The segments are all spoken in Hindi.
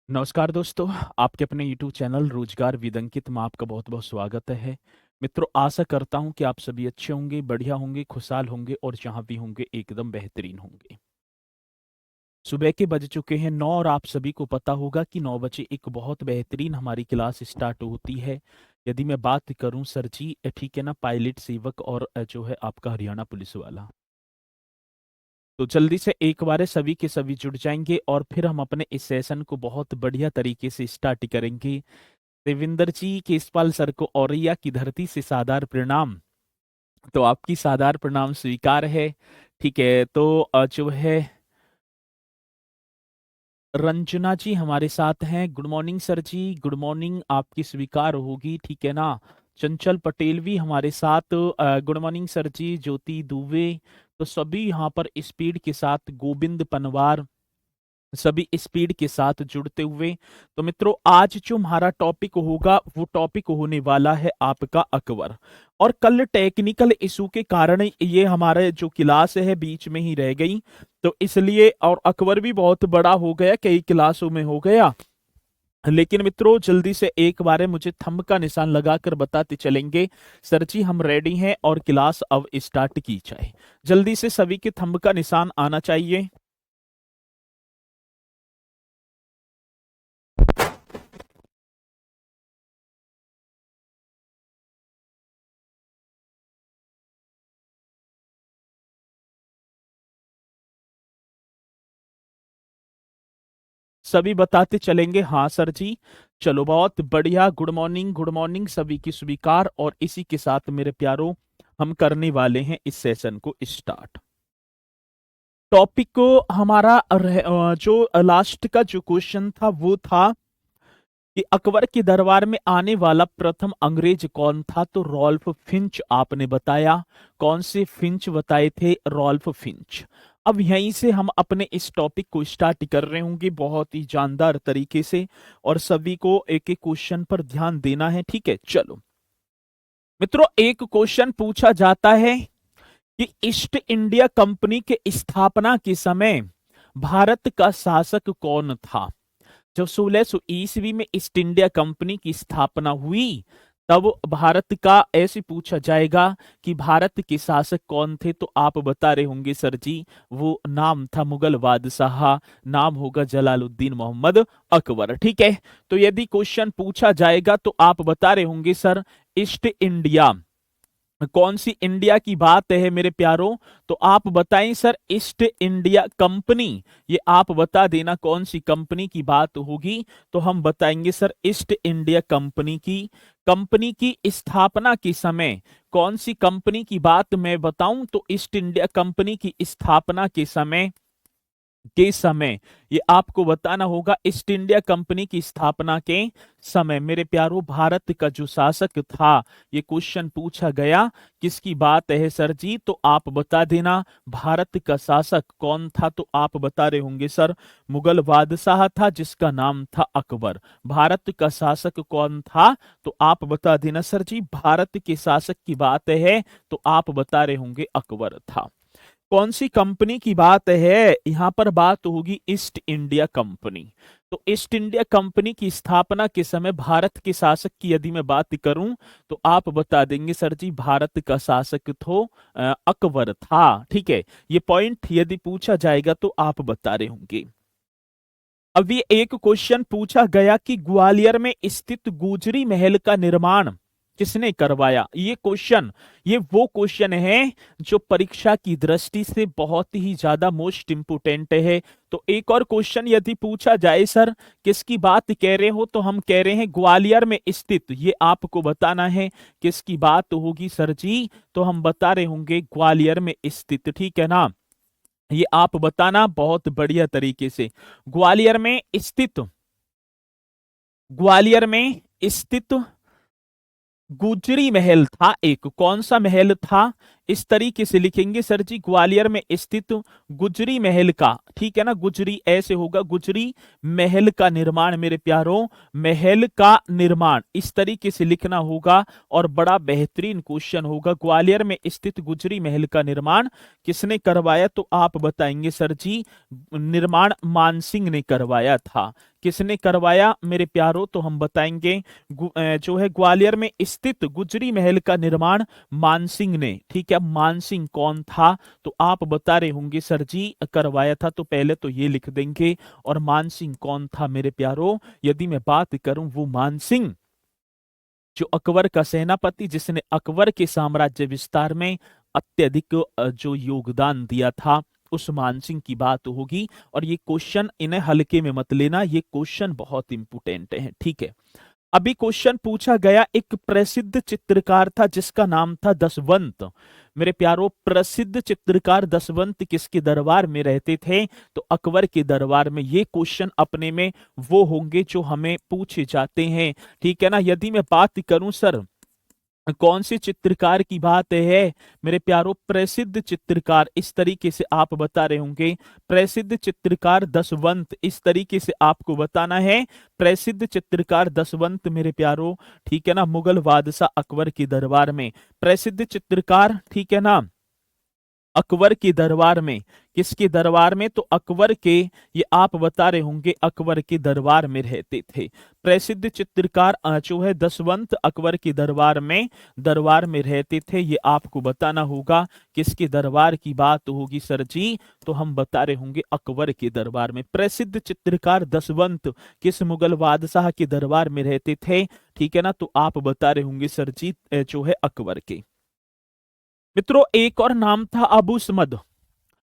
नमस्कार दोस्तों, आपके अपने YouTube चैनल रोजगार विद अंकित में आपका बहुत बहुत स्वागत है। मित्रों, आशा करता हूं कि आप सभी अच्छे होंगे, बढ़िया होंगे, खुशहाल होंगे और जहां भी होंगे एकदम बेहतरीन होंगे। सुबह के बज चुके हैं 9 और आप सभी को पता होगा कि 9 बजे एक बहुत बेहतरीन हमारी क्लास स्टार्ट होती है। यदि मैं बात करूं सर जी, ठीक है ना, पायलट सेवक और जो है आपका हरियाणा पुलिस वाला, तो जल्दी से एक बार सभी के सभी जुड़ जाएंगे और फिर हम अपने इस सेशन को बहुत बढ़िया तरीके से स्टार्ट करेंगे। देवेंद्र जी, केसपाल सर को औरैया की धरती से सादर प्रणाम। तो आपकी सादर प्रणाम स्वीकार है। ठीक है, तो जो है रंजना जी हमारे साथ हैं। गुड मॉर्निंग सर जी, गुड मॉर्निंग, आपकी स्वीकार होगी, ठीक है ना। चंचल पटेल भी हमारे साथ, गुड मॉर्निंग सर जी। ज्योति दुबे, तो सभी यहाँ पर स्पीड के साथ, गोविंद पनवार, सभी स्पीड के साथ जुड़ते हुए। तो मित्रों, आज जो हमारा टॉपिक होगा वो टॉपिक होने वाला है आपका अकबर। और कल टेक्निकल इशू के कारण ये हमारे जो क्लास है बीच में ही रह गई, तो इसलिए, और अकबर भी बहुत बड़ा हो गया, कई क्लासों में हो गया। लेकिन मित्रों, जल्दी से एक बार मुझे थंब का निशान लगाकर बताते चलेंगे सर जी हम रेडी हैं और क्लास अब स्टार्ट की जाए। जल्दी से सभी के थंब का निशान आना चाहिए। सभी बताते चलेंगे हाँ सर जी। चलो बहुत बढ़िया, गुड मॉर्निंग, गुड मॉर्निंग, सभी की स्वीकार। और इसी के साथ मेरे प्यारों, हम करने वाले हैं इस सेशन को स्टार्ट। टॉपिक को हमारा जो लास्ट का जो क्वेश्चन था वो था कि अकबर के दरबार में आने वाला प्रथम अंग्रेज कौन था। तो रॉल्फ फिंच आपने बताया। कौन से फिंच बताए थे? Rolf Finch. अब यहीं से हम अपने इस टॉपिक को स्टार्ट कर रहे होंगे बहुत ही जानदार तरीके से, और सभी को एक एक क्वेश्चन पर ध्यान देना है, ठीक है। चलो मित्रों, एक क्वेश्चन पूछा जाता है कि ईस्ट इंडिया कंपनी के स्थापना के समय भारत का शासक कौन था। जब 1600 ईस्वी में ईस्ट इंडिया कंपनी की स्थापना हुई, तब भारत का ऐसे पूछा जाएगा कि भारत के शासक कौन थे, तो आप बता रहे होंगे सर जी वो नाम था मुगल बादशाह, नाम होगा जलालुद्दीन मोहम्मद अकबर, ठीक है। तो यदि क्वेश्चन पूछा जाएगा तो आप बता रहे होंगे सर ईस्ट इंडिया, कौन सी इंडिया की बात है मेरे प्यारों। तो आप बताएं सर ईस्ट इंडिया कंपनी, ये आप बता देना कौन सी कंपनी की बात होगी। तो हम बताएंगे सर ईस्ट इंडिया कंपनी की स्थापना के समय कौन सी कंपनी की बात मैं बताऊं, तो ईस्ट इंडिया कंपनी की स्थापना के समय ये आपको बताना होगा। ईस्ट इंडिया कंपनी की स्थापना के समय मेरे प्यारों भारत का जो शासक था, ये क्वेश्चन पूछा गया किसकी बात है सर जी, तो आप बता देना भारत का शासक कौन था। तो आप बता रहे होंगे सर मुगल बादशाह था जिसका नाम था अकबर। भारत का शासक कौन था, तो आप बता देना सर जी भारत के शासक की बात है, तो आप बता रहे होंगे अकबर था। कौन सी कंपनी की बात है, यहां पर बात होगी ईस्ट इंडिया कंपनी। तो ईस्ट इंडिया कंपनी की स्थापना के समय भारत के शासक की यदि मैं बात करूं, तो आप बता देंगे सर जी भारत का शासक तो अकबर था, ठीक है। ये पॉइंट यदि पूछा जाएगा तो आप बता रहे होंगे। अब ये एक क्वेश्चन पूछा गया कि ग्वालियर में स्थित गुजरी महल का निर्माण किसने करवाया। ये वो क्वेश्चन है जो परीक्षा की दृष्टि से बहुत ही ज्यादा मोस्ट इंपोर्टेंट है। तो एक और क्वेश्चन यदि पूछा जाए सर किसकी बात कह रहे हो, तो हम कह रहे हैं ग्वालियर में स्थित, ये आपको बताना है किसकी बात होगी सर जी। तो हम बता रहे होंगे ग्वालियर में स्थित, ठीक है ना। ये आप बताना बहुत बढ़िया तरीके से। ग्वालियर में स्थित ग्वालियर में स्थित गुजरी महल था एक। कौन सा महल था? इस तरीके से लिखेंगे सर जी, ग्वालियर में स्थित गुजरी महल का, ठीक है ना, गुजरी ऐसे होगा, गुजरी महल का निर्माण मेरे प्यारों, महल का निर्माण इस तरीके से लिखना होगा। और बड़ा बेहतरीन क्वेश्चन होगा, ग्वालियर में स्थित गुजरी महल का निर्माण किसने करवाया, तो आप बताएंगे सर जी, निर्माण मानसिंह ने करवाया था। किसने करवाया मेरे प्यारों, तो हम बताएंगे जो है ग्वालियर में स्थित गुजरी महल का निर्माण मानसिंह ने, ठीक है। मानसिंह कौन था, तो आप बता रहे होंगे सर जी करवाया था, तो पहले तो ये लिख देंगे। और मानसिंह कौन था मेरे प्यारों, यदि मैं बात करूं, वो मानसिंह जो अकबर का सेनापति, जिसने अकबर के साम्राज्य विस्तार में अत्यधिक जो योगदान दिया था, उस मानसिंह की बात होगी। और ये क्वेश्चन इन्हें हल्के में मत लेना, ये क्वेश्चन बहुत इंपोर्टेंट है, ठीक है। अभी क्वेश्चन पूछा गया, एक प्रसिद्ध चित्रकार था जिसका नाम था दसवंत। मेरे प्यारों, प्रसिद्ध चित्रकार दसवंत किसके दरबार में रहते थे, तो अकबर के दरबार में। ये क्वेश्चन अपने में वो होंगे जो हमें पूछे जाते हैं, ठीक है ना। यदि मैं बात करूं सर कौन से चित्रकार की बात है मेरे प्यारों, प्रसिद्ध चित्रकार, इस तरीके से आप बता रहे होंगे, प्रसिद्ध चित्रकार दसवंत, इस तरीके से आपको बताना है, प्रसिद्ध चित्रकार दसवंत मेरे प्यारों, ठीक है ना, मुगल बादशाह अकबर के दरबार में प्रसिद्ध चित्रकार, ठीक है ना, अकबर के दरबार में। किसके दरबार में, तो अकबर के, ये आप बता रहे होंगे, अकबर के दरबार में रहते थे। प्रसिद्ध चित्रकार जो है दसवंत अकबर के दरबार में रहते थे, ये आपको बताना होगा। किसके दरबार की बात होगी सर जी, तो हम बता रहे होंगे अकबर के दरबार में। प्रसिद्ध चित्रकार दसवंत किस मुगल बादशाह के दरबार में रहते थे, ठीक है ना, तो आप बता रहे होंगे सर जी जो है अकबर के। मित्रों, एक और नाम था अबू समद,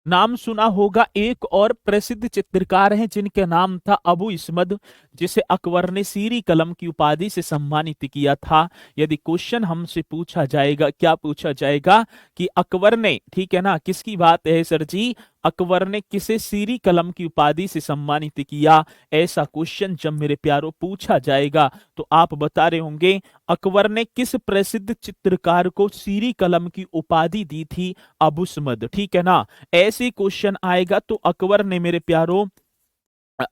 नाम सुना होगा। एक और प्रसिद्ध चित्रकार हैं जिनका नाम था अबू इस्मद, जिसे अकबर ने सीरी कलम की उपाधि से सम्मानित किया था। यदि क्वेश्चन हमसे पूछा जाएगा, क्या पूछा जाएगा कि अकबर ने, ठीक है ना, किसकी बात है सर जी, अकबर ने किसे सीरी कलम की उपाधि से सम्मानित किया, ऐसा क्वेश्चन जब मेरे प्यारों पूछा जाएगा, तो आप बता रहे होंगे अकबर ने किस प्रसिद्ध चित्रकार को सीरी कलम की उपाधि दी थी, अबू समद, ठीक है ना। ऐसे क्वेश्चन आएगा तो अकबर ने मेरे प्यारों,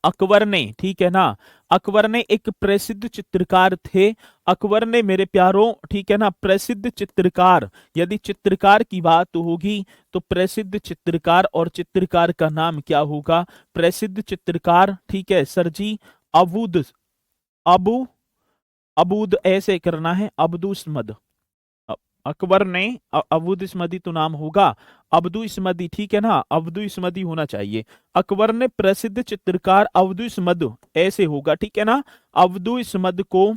अकबर ने, ठीक है ना, अकबर ने एक प्रसिद्ध चित्रकार थे, अकबर ने मेरे प्यारों, ठीक है ना, प्रसिद्ध चित्रकार, यदि चित्रकार की बात होगी तो प्रसिद्ध चित्रकार, और चित्रकार का नाम क्या होगा, प्रसिद्ध चित्रकार, ठीक है सर जी, अबूद, अबू अबूद ऐसे करना है, अब्दुस्मद। अकबर ने अबूद इस्मदी तो नाम होगा, अब्दु इस्मदी, ठीक है ना, अब्दु इस्मदी होना चाहिए। अकबर ने प्रसिद्ध चित्रकार अब्दु इस्मद ऐसे होगा, ठीक है ना, अब्दु इस्मद को,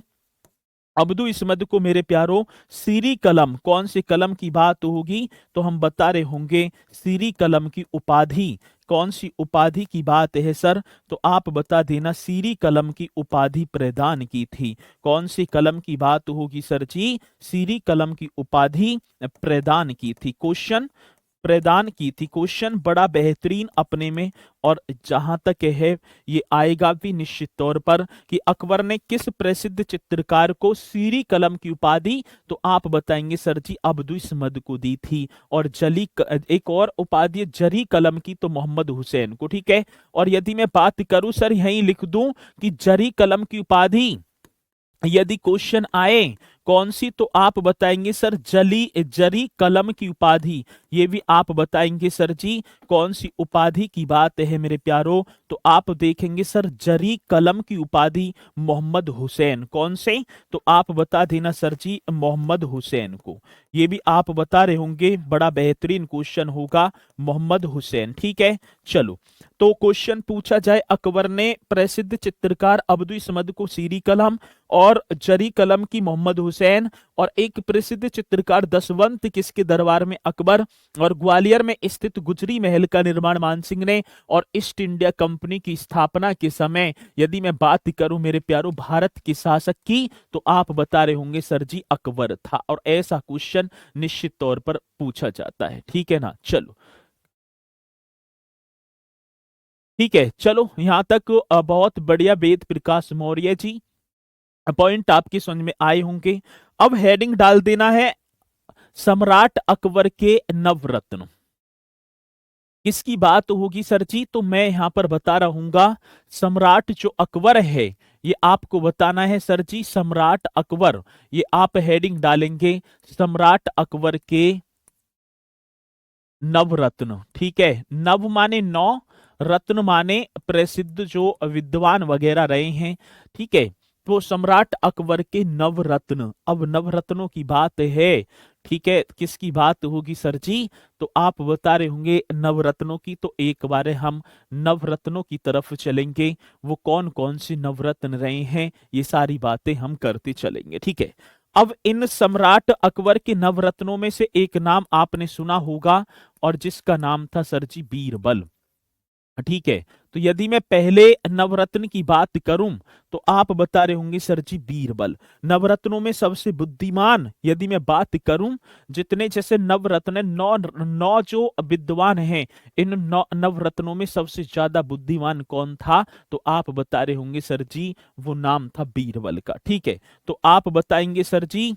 अब्दु इस्मद को मेरे प्यारों सीरी कलम, कौन से कलम की बात होगी, तो हम बता रहे होंगे सीरी कलम की उपाधि, कौन सी उपाधि की बात है सर, तो आप बता देना, सीरी कलम की उपाधि प्रदान की थी। कौन सी कलम की बात होगी सर जी, सीरी कलम की उपाधि प्रदान की थी, क्वेश्चन प्रदान की थी। क्वेश्चन बड़ा बेहतरीन अपने में, और जहां तक है ये आएगा भी निश्चित तौर पर कि अकबर ने किस प्रसिद्ध चित्रकार को सीरी कलम की उपाधि, तो आप बताएंगे सर जी अब्दु इस्मद को दी थी। और एक और उपाधि जरी कलम की, तो मोहम्मद हुसैन को, ठीक है। और यदि मैं बात करूं सर, यहीं लिख दूं कि जरी कलम की उपाधि यदि क्वेश्चन आए कौन सी, तो आप बताएंगे सर जरी कलम की उपाधि, ये भी आप बताएंगे सर जी कौन सी उपाधि की बात है मेरे प्यारों, तो आप देखेंगे सर जरी कलम की उपाधि मोहम्मद हुसैन, कौन से, तो आप बता देना सर जी मोहम्मद हुसैन को। ये भी आप बता रहे होंगे, बड़ा बेहतरीन क्वेश्चन होगा, मोहम्मद हुसैन, ठीक है। चलो, तो क्वेश्चन पूछा जाए, अकबर ने प्रसिद्ध चित्रकार अब्दु इस्मद को सीरी कलम और जरी कलम की मोहम्मद हुसैन, और एक प्रसिद्ध चित्रकार दसवंत किसके दरबार में, अकबर, और ग्वालियर में स्थित गुजरी महल का निर्माण मानसिंह ने, और ईस्ट इंडिया कंपनी की स्थापना के समय यदि मैं बात करूं मेरे प्यारों भारत के शासक की, तो आप बता रहे होंगे सर जी अकबर था। और ऐसा क्वेश्चन निश्चित तौर पर पूछा जाता है, ठीक है ना। चलो ठीक है, चलो यहां तक बहुत बढ़िया, वेद प्रकाश मौर्य जी, पॉइंट आपकी समझ में आए होंगे। अब हेडिंग डाल देना है सम्राट अकबर के नवरत्न किसकी बात होगी सर जी? तो मैं यहां पर बता रहूंगा सम्राट जो अकबर है, ये आपको बताना है सर जी। सम्राट अकबर, ये आप हेडिंग डालेंगे सम्राट अकबर के नवरत्न। ठीक है, नव माने नौ, रत्न माने प्रसिद्ध जो विद्वान वगैरह रहे हैं। ठीक है, तो सम्राट अकबर के नवरत्न। अब नवरत्नों की बात है, ठीक है, किसकी बात होगी सर जी? तो आप बता रहे होंगे नवरत्नों की। तो एक बार हम नवरत्नों की तरफ चलेंगे, वो कौन कौन से नवरत्न रहे हैं, ये सारी बातें हम करते चलेंगे। ठीक है, अब इन सम्राट अकबर के नवरत्नों में से एक नाम आपने सुना होगा, और जिसका नाम था सर जी बीरबल। ठीक है, तो यदि मैं पहले नवरत्न की बात करूं, तो आप बता रहे होंगे सर जी बीरबल। नवरत्नों में सबसे बुद्धिमान यदि मैं बात करूं, जितने जैसे नवरत्न नौ नौ जो विद्वान हैं, इन नौ नवरत्नों में सबसे ज्यादा बुद्धिमान कौन था? तो आप बता रहे होंगे सर जी वो नाम था बीरबल का। ठीक है, तो आप बताएंगे सर जी,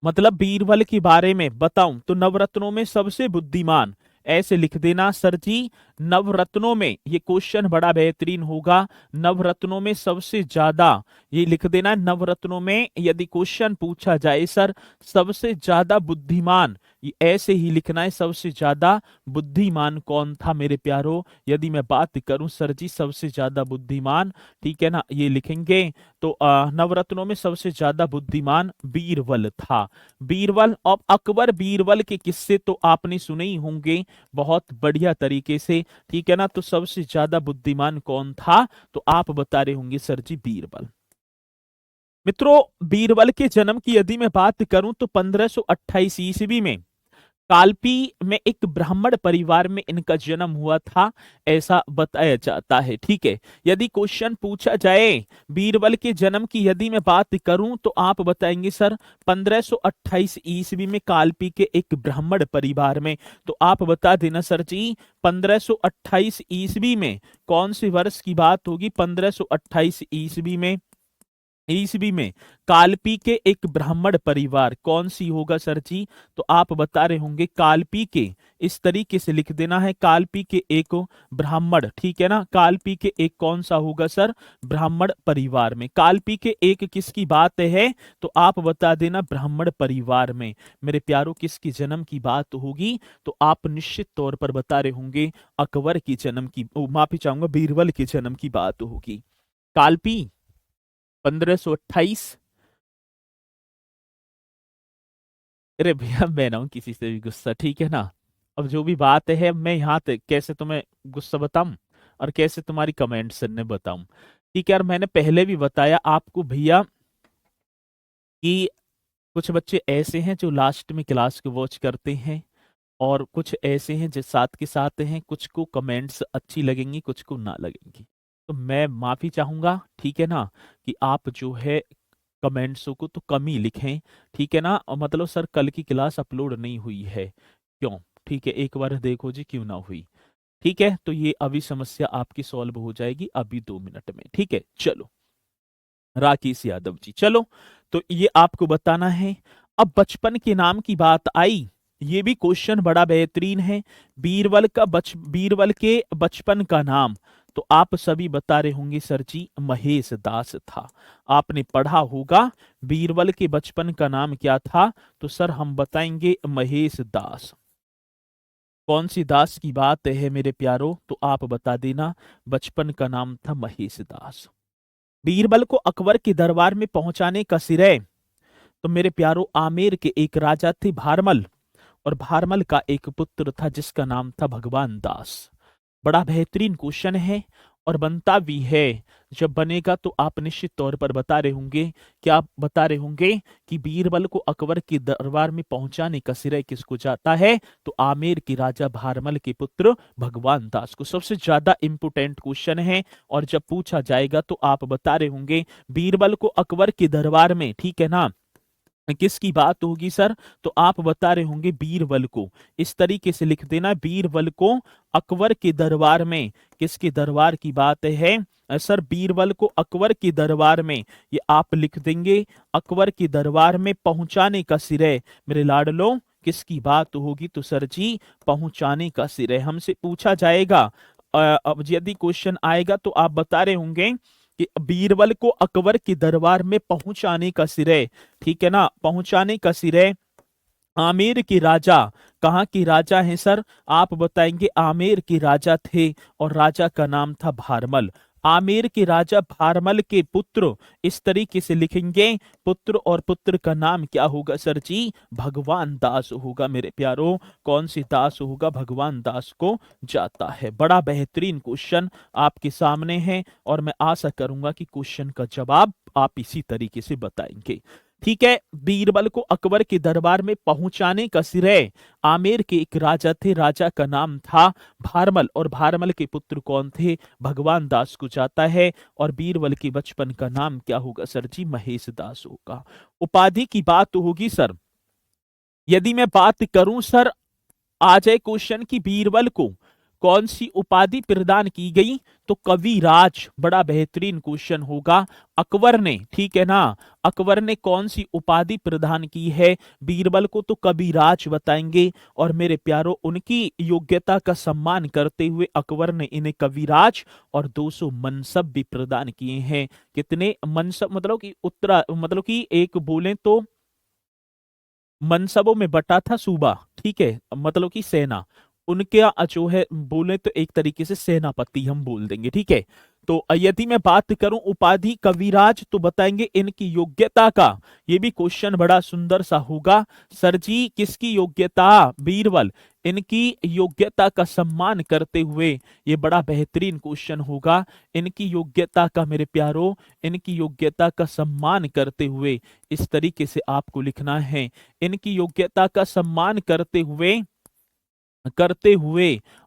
मतलब बीरबल के बारे में बताऊं तो नवरत्नों में सबसे बुद्धिमान, ऐसे लिख देना सर जी। नवरत्नों में, ये क्वेश्चन बड़ा बेहतरीन होगा, नवरत्नों में सबसे ज्यादा, ये लिख देना नवरत्नों में यदि क्वेश्चन पूछा जाए सर सबसे ज्यादा बुद्धिमान, ये ऐसे ही लिखना है सबसे ज्यादा बुद्धिमान कौन था मेरे प्यारो। यदि मैं बात करूं सर जी सबसे ज्यादा बुद्धिमान, ठीक है ना, ये लिखेंगे। तो नवरत्नों में सबसे ज्यादा बुद्धिमान बीरबल था। बीरबल, और अकबर बीरबल के किस्से तो आपने सुने ही होंगे बहुत बढ़िया तरीके से। ठीक है ना, तो सबसे ज्यादा बुद्धिमान कौन था? तो आप बता रहे होंगे सर जी बीरबल। मित्रों, बीरबल के जन्म की यदि मैं बात करूं तो 1528 ईस्वी में कालपी में एक ब्राह्मण परिवार में इनका जन्म हुआ था, ऐसा बताया जाता है। ठीक है, यदि क्वेश्चन पूछा जाए बीरबल के जन्म की यदि मैं बात करूं, तो आप बताएंगे सर 1528 ईस्वी में कालपी के एक ब्राह्मण परिवार में। तो आप बता देना सर जी 1528 ईस्वी में कौन सी वर्ष की बात होगी? 1528 ईस्वी में कालपी के एक ब्राह्मण परिवार कौन सी होगा सर जी? तो आप बता रहे होंगे कालपी के, इस तरीके से लिख देना है कालपी के एक ब्राह्मण। ठीक है ना, कालपी के एक कौन सा होगा सर? ब्राह्मण परिवार में। कालपी के एक किसकी बात है? तो आप बता देना ब्राह्मण परिवार में मेरे प्यारों किसकी जन्म की बात होगी? तो आप निश्चित तौर पर बता रहे होंगे अकबर की जन्म की, माफी चाहूंगा, बीरबल के जन्म की बात होगी। कालपी 1528। अरे भैया मैं ना हूं किसी से भी गुस्सा, ठीक है ना। अब जो भी बात है मैं यहाँ कैसे तुम्हें गुस्सा बताऊं और कैसे तुम्हारी कमेंट सुनने बताऊं। ठीक है यार, मैंने पहले भी बताया आपको भैया कि कुछ बच्चे ऐसे हैं जो लास्ट में क्लास को वॉच करते हैं, और कुछ ऐसे हैं जो साथ के साथ हैं, कुछ को कमेंट्स अच्छी लगेंगी कुछ को ना लगेंगी। तो मैं माफी चाहूंगा, ठीक है ना, कि आप जो है कमेंट्सों को तो कम ही लिखें। ठीक है ना, और मतलब सर कल की क्लास अपलोड नहीं हुई है क्यों? ठीक है, एक बार देखो जी क्यों ना हुई। ठीक है, तो ये अभी समस्या आपकी सॉल्व हो जाएगी अभी 2 मिनट में। ठीक है, चलो राकेश यादव जी, चलो तो ये आपको बताना है। अब बचपन के नाम की बात आई, ये भी क्वेश्चन बड़ा बेहतरीन है। बीरबल के बचपन का नाम, तो आप सभी बता रहे होंगे सर जी महेश दास था। आपने पढ़ा होगा बीरबल के बचपन का नाम क्या था? तो सर हम बताएंगे महेश दास। कौन सी दास की बात है मेरे प्यारो? तो आप बता देना बचपन का नाम था महेश दास। बीरबल को अकबर के दरबार में पहुंचाने का श्रेय तो मेरे प्यारो आमेर के एक राजा थे भारमल, और भारमल का एक पुत्र था जिसका नाम था भगवान दास। बड़ा बेहतरीन क्वेश्चन है और बनता भी है। जब बनेगा तो आप निश्चित तौर पर बता रहे होंगे, क्या आप बता रहे होंगे कि बीरबल को अकबर के दरबार में पहुंचाने का श्रेय किसको जाता है? तो आमेर के राजा भारमल के पुत्र भगवान दास को। सबसे ज्यादा इंपोर्टेंट क्वेश्चन है, और जब पूछा जाएगा तो आप बता रहे होंगे बीरबल को अकबर के दरबार में, ठीक है ना, किसकी बात होगी सर? तो आप बता रहे होंगे बीरबल को। इस तरीके से लिख देना बीरबल को अकबर के दरबार में, किसके दरबार की बात है? सर बीरबल को अकबर के दरबार में, ये आप लिख देंगे, अकबर के दरबार में पहुंचाने का श्रेय मेरे लाडलो किसकी बात होगी? तो सर जी पहुंचाने का श्रेय हमसे पूछा जाएगा। अब यदि क्वेश्चन आएगा तो आप बता रहे होंगे कि बीरबल को अकबर के दरबार में पहुंचाने का श्रेय, ठीक है ना, पहुंचाने का श्रेय आमेर के राजा, कहाँ के राजा हैं सर? आप बताएंगे आमेर के राजा थे और राजा का नाम था भारमल। आमेर के राजा भारमल के पुत्र, इस तरीके से लिखेंगे, पुत्र और पुत्र का नाम क्या होगा सर जी? भगवान दास होगा मेरे प्यारो। कौन सी दास होगा? भगवान दास को जाता है। बड़ा बेहतरीन क्वेश्चन आपके सामने है और मैं आशा करूंगा कि क्वेश्चन का जवाब आप इसी तरीके से बताएंगे। ठीक है, बीरबल को अकबर के दरबार में पहुंचाने का श्रेय आमेर के एक राजा थे, राजा का नाम था भारमल और भारमल के पुत्र कौन थे? भगवान दास को जाता है। और बीरबल के बचपन का नाम क्या होगा सर जी? महेश दास होगा। उपाधि की बात होगी सर, यदि मैं बात करूं सर, आ जाए क्वेश्चन की बीरबल को कौन सी उपाधि प्रदान की गई? तो कविराज। बड़ा बेहतरीन क्वेश्चन होगा। अकबर ने, ठीक है ना, अकबर ने कौन सी उपाधि प्रदान की है बीरबल को? तो कविराज बताएंगे। और मेरे प्यारो उनकी योग्यता का सम्मान करते हुए अकबर ने इन्हें कविराज और 200 मनसब भी प्रदान किए हैं। कितने मनसब? मतलब कि उत्तरा, मतलब कि एक बोले तो मनसबों में बटा था सूबा, ठीक है, मतलब कि सेना। उनके जो है बोले तो एक तरीके से सेनापति हम बोल देंगे, ठीक है। तो यदि मैं बात करूं उपाधि कविराज, तो बताएंगे इनकी योग्यता का, ये भी क्वेश्चन बड़ा सुंदर सा होगा। सर जी किसकी योग्यता? बीरबल, इनकी योग्यता का सम्मान करते हुए, ये बड़ा बेहतरीन क्वेश्चन होगा। इनकी योग्यता का मेरे प्यारो, इनकी योग्यता का सम्मान करते हुए इस तरीके से आपको लिखना है। इनकी योग्यता का सम्मान करते हुए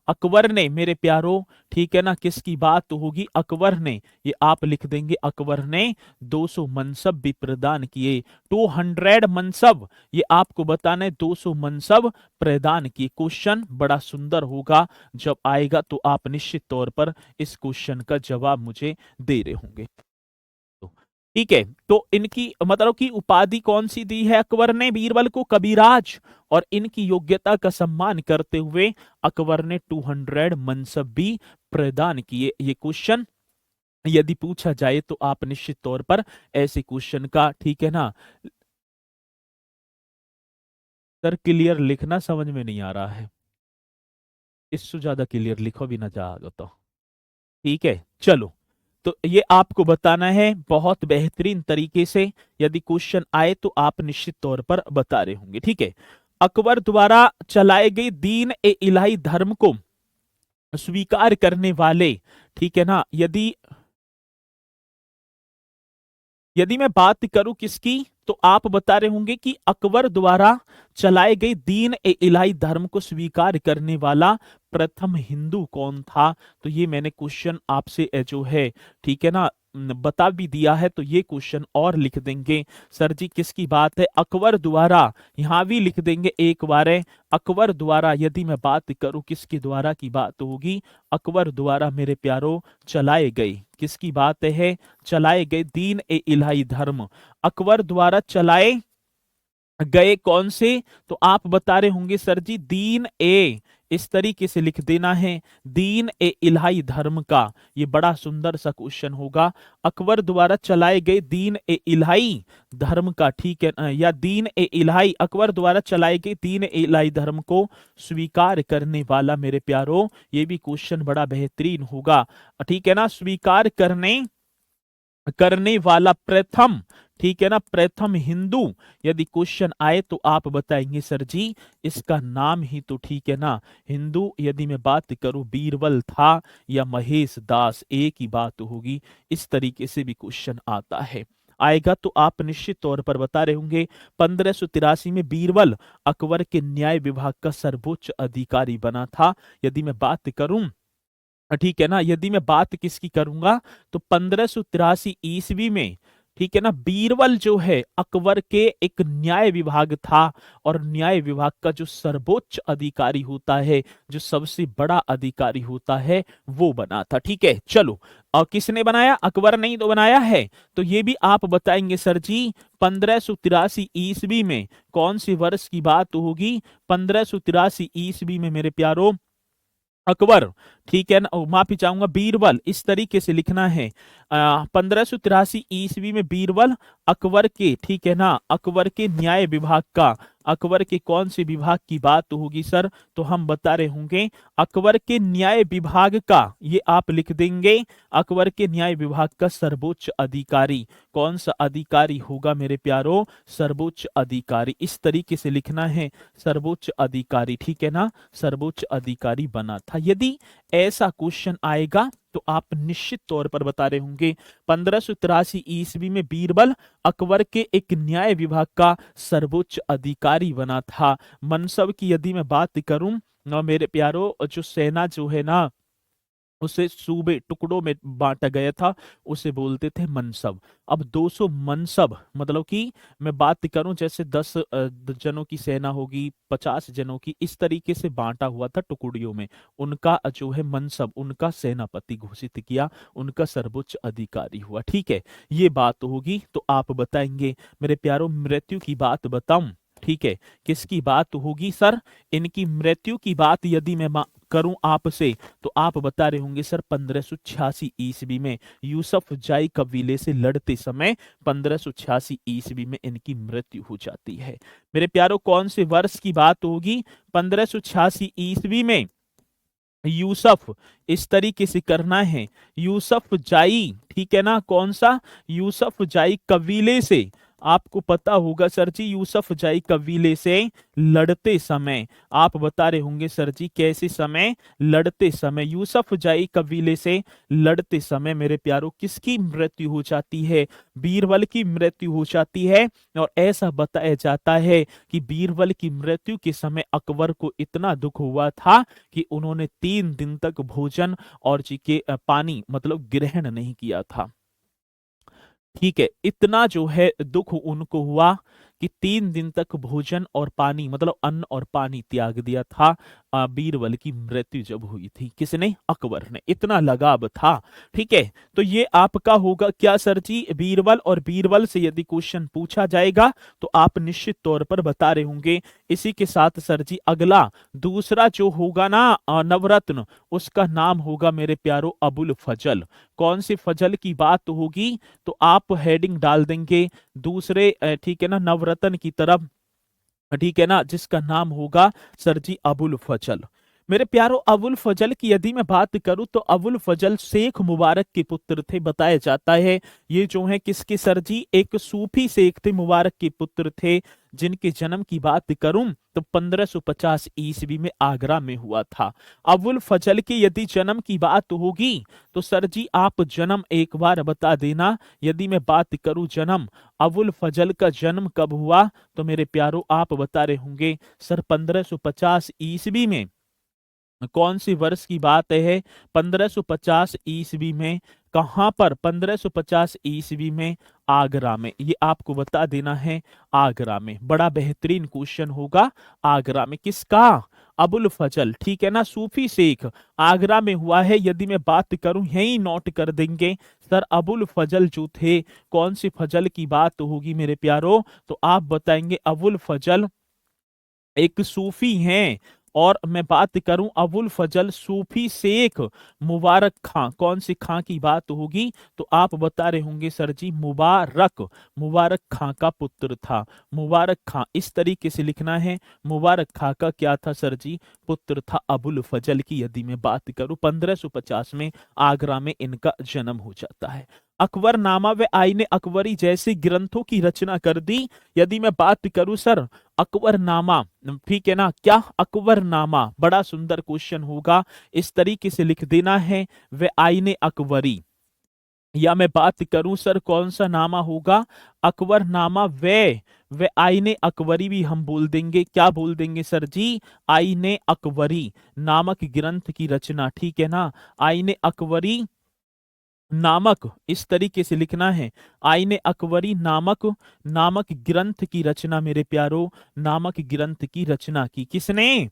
अकबर ने मेरे प्यारो, ठीक है ना, किसकी बात होगी? अकबर ने, ये आप लिख देंगे, अकबर ने 200 मनसब भी प्रदान किए। 200 मनसब, ये आपको बताना है, 200 मनसब प्रदान किए। क्वेश्चन बड़ा सुंदर होगा, जब आएगा तो आप निश्चित तौर पर इस क्वेश्चन का जवाब मुझे दे रहे होंगे। ठीक है, तो इनकी मतलब की उपाधि कौन सी दी है अकबर ने बीरबल को? कविराज। और इनकी योग्यता का सम्मान करते हुए अकबर ने 200 मनसब भी प्रदान किए। ये क्वेश्चन यदि पूछा जाए तो आप निश्चित तौर पर ऐसे क्वेश्चन का, ठीक है ना, सर क्लियर लिखना समझ में नहीं आ रहा है, इससे ज्यादा क्लियर लिखो भी ना जाओ तो। ठीक है, चलो, तो ये आपको बताना है बहुत बेहतरीन तरीके से। यदि क्वेश्चन आए तो आप निश्चित तौर पर बता रहे होंगे। ठीक है, अकबर द्वारा चलाए गए दीन ए इलाही धर्म को स्वीकार करने वाले, ठीक है ना, यदि यदि मैं बात करूं किसकी, तो आप बता रहे होंगे कि अकबर द्वारा चलाए गए दीन ए इलाही धर्म को स्वीकार करने वाला प्रथम हिंदू कौन था? तो ये मैंने क्वेश्चन आपसे जो है, ठीक है ना, बता भी दिया है। तो ये क्वेश्चन और लिख देंगे सर जी किसकी बात है? अकबर द्वारा, यहां भी लिख देंगे एक बार है, अकबर द्वारा। यदि मैं बात करूं किसके द्वारा की बात होगी? अकबर द्वारा मेरे प्यारो चलाए गए, किसकी बात है? चलाए गए दीन ए इलाही धर्म, अकबर द्वारा चलाए गए कौन से? तो आप बता रहे होंगे सर जी दीन ए, इस तरीके से लिख देना है, दीन ए इलाही धर्म का। ये बड़ा सुंदर सा क्वेश्चन होगा। अकबर द्वारा चलाए गए दीन ए इलाही धर्म का, ठीक है, या दीन ए इलाही, अकबर द्वारा चलाए गए दीन ए इलाही धर्म को स्वीकार करने वाला मेरे प्यारो, ये भी क्वेश्चन बड़ा बेहतरीन होगा। ठीक है ना, स्वीकार करने वाला प्रथम, ठीक है ना, प्रथम हिंदू यदि क्वेश्चन आए तो आप बताएंगे सर जी इसका नाम ही तो, ठीक है ना, हिंदू। यदि मैं बात करूं बीरबल था या महेश दास, एक ही बात होगी। इस तरीके से भी क्वेश्चन आता है, आएगा तो आप निश्चित तौर पर बता रहे होंगे। 1583 में बीरबल अकबर के न्याय विभाग का सर्वोच्च अधिकारी बना था। यदि मैं बात करूं, ठीक है ना, यदि मैं बात किसकी करूंगा, तो 1583 ईस्वी में, ठीक है ना। बीरबल जो है अकबर के एक न्याय विभाग था, और न्याय विभाग का जो सर्वोच्च अधिकारी होता है, जो सबसे बड़ा अधिकारी होता है, वो बना था। ठीक है, चलो। और किसने बनाया? अकबर ने ही तो बनाया है। तो ये भी आप बताएंगे सर जी। 1583 ईस्वी में, कौन से वर्ष की बात होगी? 1583 ईस्वी में मेरे प्यारो अकबर, ठीक है ना, माफी चाहूंगा, बीरबल, इस तरीके से लिखना है। 1583 ईस्वी में बीरबल अकबर के, ठीक है ना, अकबर के न्याय विभाग का, अकबर के कौन से विभाग की बात होगी सर? तो हम बता रहे होंगे अकबर के न्याय विभाग का, ये आप लिख देंगे, अकबर के न्याय विभाग का सर्वोच्च अधिकारी। कौन सा अधिकारी होगा मेरे प्यारो? सर्वोच्च अधिकारी, इस तरीके से लिखना है, सर्वोच्च अधिकारी, ठीक है ना, सर्वोच्च अधिकारी बना था। यदि ऐसा क्वेश्चन आएगा तो आप निश्चित तौर पर बता रहे होंगे 1583 ईस्वी में बीरबल अकबर के एक न्याय विभाग का सर्वोच्च अधिकारी बना था। मनसब की यदि मैं बात करूं ना मेरे प्यारो, जो सेना जो है ना, उसे सूबे टुकड़ों में बांटा गया था, उसे बोलते थे मनसब। अब 200 मनसब, मतलब कि मैं बात करूं जैसे 10 जनों की सेना होगी, 50 जनों की, इस तरीके से बांटा हुआ था टुकड़ियों में। उनका जो है मनसब, उनका सेनापति घोषित किया, उनका सर्वोच्च अधिकारी हुआ। ठीक है, ये बात होगी। तो आप बताएंगे मेरे प्यारों, मृत्यु की बात बताऊं? ठीक है, किसकी बात होगी सर? इनकी मृत्यु की बात यदि मैं करूं आपसे, तो आप बता रहे होंगे सर 1586 ईस्वी में, यूसुफ जाई कबीले से लड़ते समय 1586 ईस्वी में इनकी मृत्यु हो जाती है। मेरे प्यारों, कौन से वर्ष की बात होगी? 1586 ईस्वी में यूसुफ, इस तरीके से करना है, यूसुफ जाई, ठीक है ना, कौन सा? यूसुफ जाई कबीले से, आपको पता होगा सर जी, यूसुफ जाई कबीले से लड़ते समय, आप बता रहे होंगे सर जी कैसे समय? लड़ते समय, यूसुफ जाई कबीले से लड़ते समय मेरे प्यारों किसकी मृत्यु हो जाती है? बीरबल की मृत्यु हो जाती है। और ऐसा बताया जाता है कि बीरबल की मृत्यु के समय अकबर को इतना दुख हुआ था कि उन्होंने 3 दिन तक भोजन और जी के पानी मतलब ग्रहण नहीं किया था। ठीक है, इतना जो है दुख उनको हुआ कि 3 दिन तक भोजन और पानी मतलब अन्न और पानी त्याग दिया था। बीरबल की मृत्यु जब हुई थी, किसने? अकबर ने, इतना लगाव था। ठीक है, तो ये आपका होगा क्या सर जी? बीरबल। और बीरबल से यदि क्वेश्चन पूछा जाएगा तो आप निश्चित तौर पर बता रहे होंगे। इसी के साथ सर जी अगला दूसरा जो होगा ना नवरत्न, उसका नाम होगा मेरे प्यारो अबुल फजल। कौन से फजल की बात होगी? तो आप हेडिंग डाल देंगे दूसरे, ठीक है ना, नवरत्न की तरफ, ठीक है ना, जिसका नाम होगा सर जी अबुल फजल। मेरे प्यारो, अबुल फजल की यदि मैं बात करूं तो अबुल फजल शेख मुबारक के पुत्र थे, बताया जाता है। ये जो है किसके सर जी? एक सूफी शेख थे, मुबारक के पुत्र थे, जिनके जन्म की बात करूं तो 1550 ईस्वी में आगरा में हुआ था। अबुल फजल के यदि जन्म की बात होगी तो सर जी आप जन्म एक बार बता देना। यदि मैं बात करूं जन्म, अबुल फजल का जन्म कब हुआ? तो मेरे प्यारो आप बता रहे होंगे सर 1550 ईस्वी में। कौन सी वर्ष की बात है? 1550 ईस्वी में। कहां पर? 1550 ईस्वी में आगरा में, ये आपको बता देना है, आगरा में। बड़ा बेहतरीन क्वेश्चन होगा। आगरा में किसका? अबुल फजल, ठीक है ना, सूफी शेख, आगरा में हुआ है। यदि मैं बात करूं, यही नोट कर देंगे सर, अबुल फजल जो थे, कौन सी फजल की बात होगी मेरे प्यारो? तो आप बताएंगे अबुल फजल एक सूफी हैं। और मैं बात करूं अबुल फजल सूफी शेख मुबारक खां, कौन सी खां की बात होगी? तो आप बता रहे होंगे सर जी मुबारक, मुबारक खां का पुत्र था। मुबारक खां, इस तरीके से लिखना है। मुबारक खां का क्या था सर जी? पुत्र था अबुल फजल की। यदि मैं बात करूं 1550 में आगरा में इनका जन्म हो जाता है। अकबरनामा व आईने अकबरी जैसे ग्रंथों की रचना कर दी। यदि मैं बात करूं सर अकबरनामा, ठीक है ना, क्या? अकबरनामा, बड़ा सुंदर क्वेश्चन होगा, इस तरीके से लिख देना है, व आईने अकबरी। या मैं बात करूं सर कौन सा नामा होगा? अकबरनामा व आईने अकबरी भी हम बोल देंगे। क्या बोल देंगे सर जी? आईने अकबरी नामक ग्रंथ की रचना, ठीक है ना, आईने अकबरी नामक, इस तरीके से लिखना है। आईने अकबरी नामक, नामक ग्रंथ की रचना मेरे प्यारो, नामक ग्रंथ की रचना की। किसने?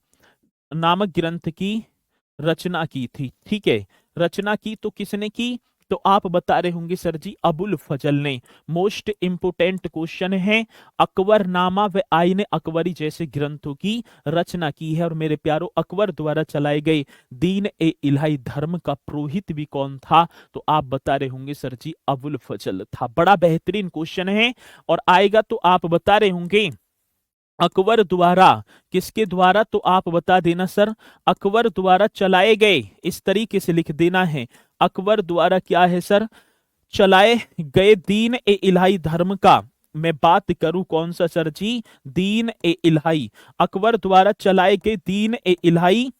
नामक ग्रंथ की रचना की थी। ठीक है, रचना की तो किसने की? तो आप बता रहे होंगे सर जी अबुल फजल ने। मोस्ट इंपोर्टेंट क्वेश्चन है। अकबर नामा व आईने अकबरी जैसे ग्रंथों की रचना की है। और मेरे प्यारो अकबर द्वारा चलाए गए दीन ए इलाही धर्म का पुरोहित भी कौन था? तो आप बता रहे होंगे सर जी अबुल फजल था। बड़ा बेहतरीन क्वेश्चन है और आएगा तो आप बता रहे होंगे अकबर द्वारा, किसके द्वारा? तो आप बता देना सर अकबर द्वारा चलाए गए, इस तरीके से लिख देना है। अकबर द्वारा क्या है सर? चलाए गए दीन ए इलाही धर्म का। मैं बात करूं कौन सा सर जी? दीन ए इलाही। अकबर द्वारा चलाए गए दीन ए इलाही,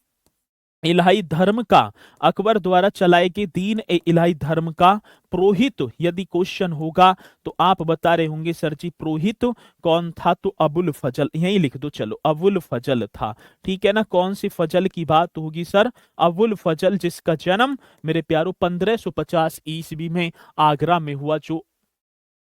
इलाही धर्म का, अकबर द्वारा चलाए गए दीन ए इलाही धर्म का पुरोहित यदि क्वेश्चन होगा तो आप बता रहे होंगे सर जी पुरोहित कौन था? तो अबुल फजल, यही लिख दो चलो, अबुल फजल था। ठीक है ना? कौन सी फजल की बात होगी सर? अबुल फजल, जिसका जन्म मेरे प्यारो 1550 ईस्वी में आगरा में हुआ, जो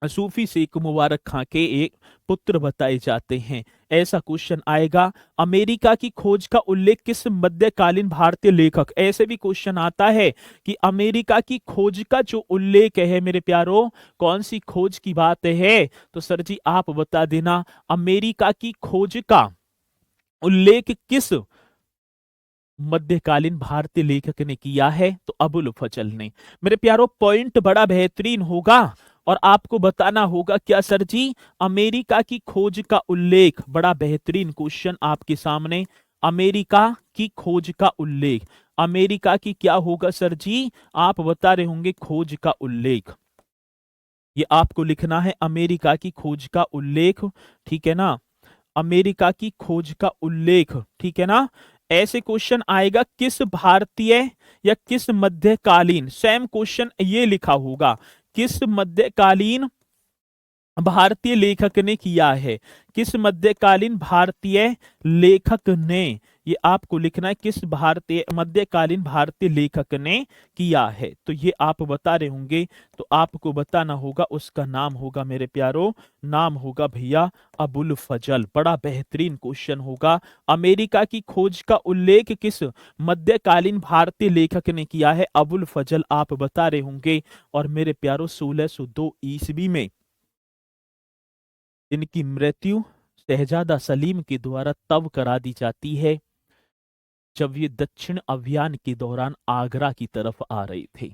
सूफी शेख मुबारक खां के एक पुत्र बताए जाते हैं। ऐसा क्वेश्चन आएगा। अमेरिका की खोज का उल्लेख किस मध्यकालीन भारतीय लेखक? ऐसे भी क्वेश्चन आता है कि अमेरिका की खोज का जो उल्लेख है मेरे प्यारो, कौन सी खोज की बात है? तो सर जी आप बता देना अमेरिका की खोज का उल्लेख किस मध्यकालीन भारतीय लेखक ने किया है? तो अबुल फजल ने। मेरे प्यारो पॉइंट बड़ा बेहतरीन होगा और आपको बताना होगा क्या सर जी? अमेरिका की खोज का उल्लेख, बड़ा बेहतरीन क्वेश्चन आपके सामने। अमेरिका की खोज का उल्लेख, अमेरिका की क्या होगा सर जी? आप बता रहे होंगे खोज का उल्लेख। ये आपको लिखना है अमेरिका की खोज का उल्लेख। ठीक है ना? अमेरिका की खोज का उल्लेख। ठीक है ना? ऐसे क्वेश्चन आएगा किस भारतीय या किस मध्यकालीन, सेम क्वेश्चन ये लिखा होगा, किस मध्यकालीन भारतीय लेखक ने किया है? किस मध्यकालीन भारतीय लेखक ने, ये आपको लिखना है, किस भारतीय मध्यकालीन भारतीय लेखक ने किया है? तो ये आप बता रहे होंगे तो आपको बताना होगा, उसका नाम होगा मेरे प्यारो, नाम होगा भैया अबुल फजल। बड़ा बेहतरीन क्वेश्चन होगा। अमेरिका की खोज का उल्लेख किस मध्यकालीन भारतीय लेखक ने किया है? अबुल फजल आप बता रहे होंगे। और मेरे प्यारो 1602 ईस्वी में इनकी मृत्यु शहजादा सलीम के द्वारा तब करा दी जाती है जब ये दक्षिण अभियान के दौरान आगरा की तरफ आ रहे थे।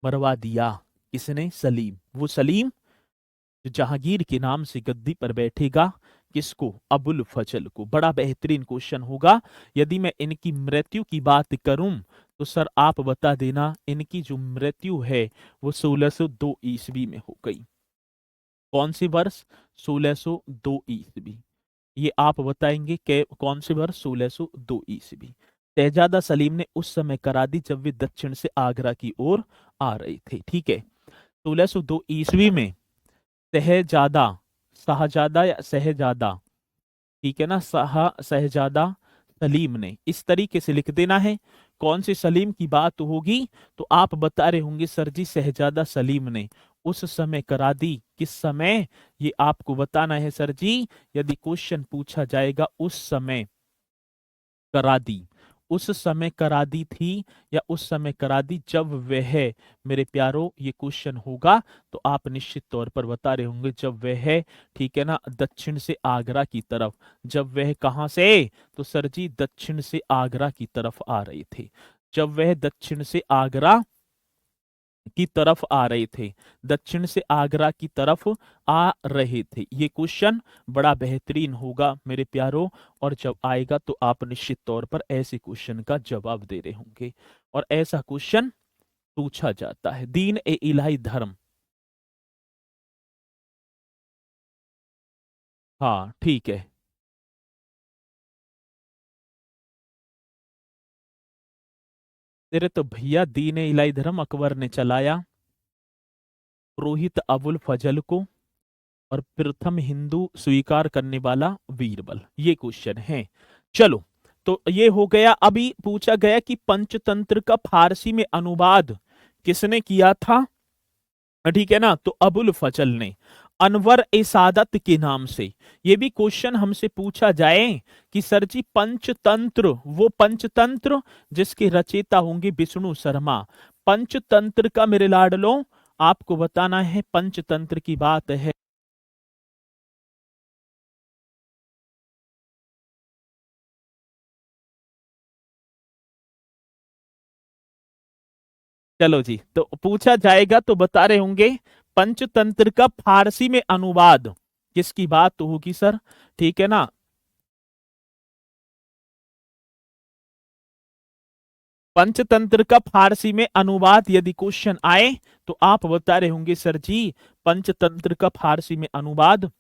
मरवा दिया किसने? सलीम। वो सलीम जो जहांगीर के नाम से गद्दी पर बैठेगा, किसको? अबुल फजल को। बड़ा बेहतरीन क्वेश्चन होगा। यदि मैं इनकी मृत्यु की बात करूं तो सर आप बता देना इनकी जो मृत्यु है वो 1602 ईस्वी में हो गई। कौन सी वर्ष? 1602 ईस्वी। ये आप बताएंगे कि कौन से वर्ष? 1602 ईस्वी। शहजादा सलीम ने उस समय करा दी जब वे दक्षिण से आगरा की ओर आ रहे थे। ठीक है, 1602 ईस्वी में शहजादा, शाहजादा या शहजादा, ठीक है ना, शहजादा सलीम ने, इस तरीके से लिख देना है। कौन से सलीम की बात होगी? तो आप बता रहे होंगे सर जी शहजादा सलीम ने उस समय करा दी। किस समय? ये आपको बताना है सर जी। यदि क्वेश्चन पूछा जाएगा उस समय करा दी, उस समय करा दी थी या उस समय करा दी जब वह, मेरे प्यारो ये क्वेश्चन होगा तो आप निश्चित तौर पर बता रहे होंगे जब वह, ठीक है ना, दक्षिण से आगरा की तरफ, जब वह कहां से? तो सर जी दक्षिण से आगरा की तरफ आ रहे थे। जब वह दक्षिण से आगरा की तरफ आ रहे थे, दक्षिण से आगरा की तरफ आ रहे थे। ये क्वेश्चन बड़ा बेहतरीन होगा मेरे प्यारो और जब आएगा तो आप निश्चित तौर पर ऐसे क्वेश्चन का जवाब दे रहे होंगे। और ऐसा क्वेश्चन पूछा जाता है। दीन ए इलाही धर्म, हाँ ठीक है। तेरे तो भैया दीन ए इलाही धर्म अकबर ने चलाया, पुरोहित अबुल फजल को, और प्रथम हिंदू स्वीकार करने वाला बीरबल। ये क्वेश्चन है। चलो, तो ये हो गया। अभी पूछा गया कि पंचतंत्र का फारसी में अनुवाद किसने किया था? ठीक है ना, तो अबुल फजल ने अनवर ए सादत के नाम से। ये भी क्वेश्चन हमसे पूछा जाए कि सर जी पंचतंत्र, वो पंचतंत्र जिसके रचयिता होंगे विष्णु शर्मा, पंचतंत्र का मेरे लाडलो आपको बताना है, पंचतंत्र की बात है। चलो जी, तो पूछा जाएगा तो बता रहे होंगे पंचतंत्र का फारसी में अनुवाद किसकी बात तो होगी सर, ठीक है ना। पंचतंत्र का फारसी में अनुवाद यदि क्वेश्चन आए तो आप बता रहे होंगे सर जी पंचतंत्र का फारसी में अनुवाद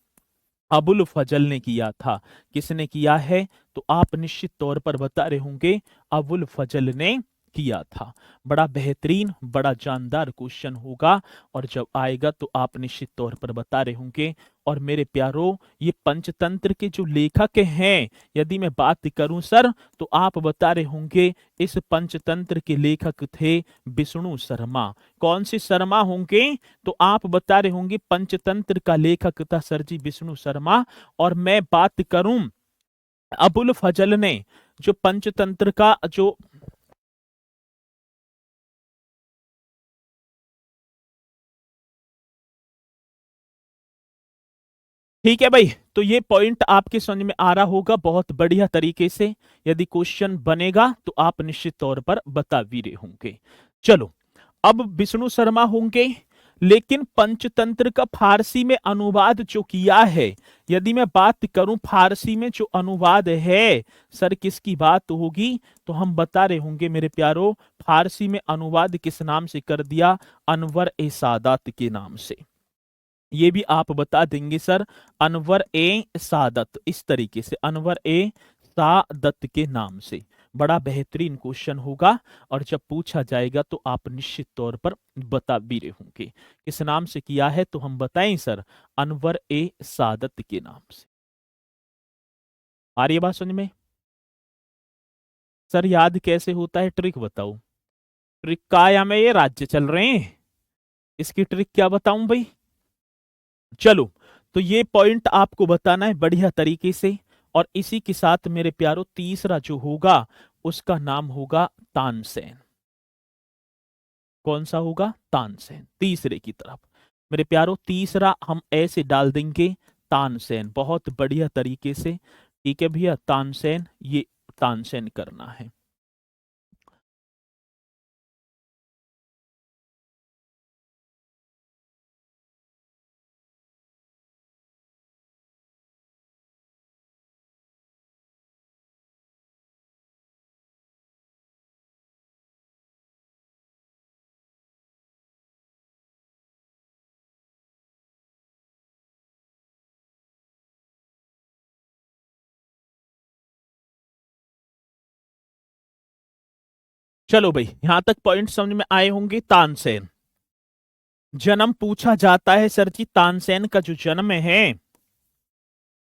अबुल फजल ने किया था। किसने किया है? तो आप निश्चित तौर पर बता रहे होंगे अबुल फजल ने किया था। बड़ा बेहतरीन, बड़ा जानदार क्वेश्चन होगा और जब आएगा तो आप निश्चित तौर पर बता रहे होंगे। और मेरे प्यारो, ये पंचतंत्र के जो लेखक हैं यदि मैं बात करूं सर, तो आप बता रहे होंगे इस पंचतंत्र के लेखक थे विष्णु शर्मा। कौन से शर्मा होंगे? तो आप बता रहे होंगे पंचतंत्र का लेखक था सर जी विष्णु शर्मा। और मैं बात करूं अबुल फजल ने जो पंचतंत्र का जो, ठीक है भाई, तो ये पॉइंट आपके समझ में आ रहा होगा बहुत बढ़िया तरीके से। यदि क्वेश्चन बनेगा तो आप निश्चित तौर पर बता भी रहे होंगे। चलो, अब विष्णु शर्मा होंगे, लेकिन पंचतंत्र का फारसी में अनुवाद जो किया है, यदि मैं बात करूं फारसी में जो अनुवाद है सर किसकी बात होगी? तो हम बता रहे होंगे मेरे प्यारो, फारसी में अनुवाद किस नाम से कर दिया? अनवर ए सादात के नाम से। ये भी आप बता देंगे सर, अनवर ए सादत, इस तरीके से अनवर ए सादत के नाम से। बड़ा बेहतरीन क्वेश्चन होगा और जब पूछा जाएगा तो आप निश्चित तौर पर बता भी रहे होंगे किस नाम से किया है। तो हम बताएं सर, अनवर ए सादत के नाम से। आ रही है बात समझ में? सर याद कैसे होता है, ट्रिक बताओ। ट्रिक का या में ये राज्य चल रहे हैं, इसकी ट्रिक क्या बताऊं भाई? चलो, तो ये पॉइंट आपको बताना है बढ़िया तरीके से। और इसी के साथ मेरे प्यारो तीसरा जो होगा उसका नाम होगा तानसेन। कौन सा होगा? तानसेन। तीसरे की तरफ मेरे प्यारो तीसरा हम ऐसे डाल देंगे तानसेन, बहुत बढ़िया तरीके से। ठीक है भैया, तानसेन, ये तानसेन करना है। चलो भाई, यहां तक पॉइंट समझ में आए होंगे। तानसेन जन्म पूछा जाता है सर जी, तानसेन का जो जन्म है,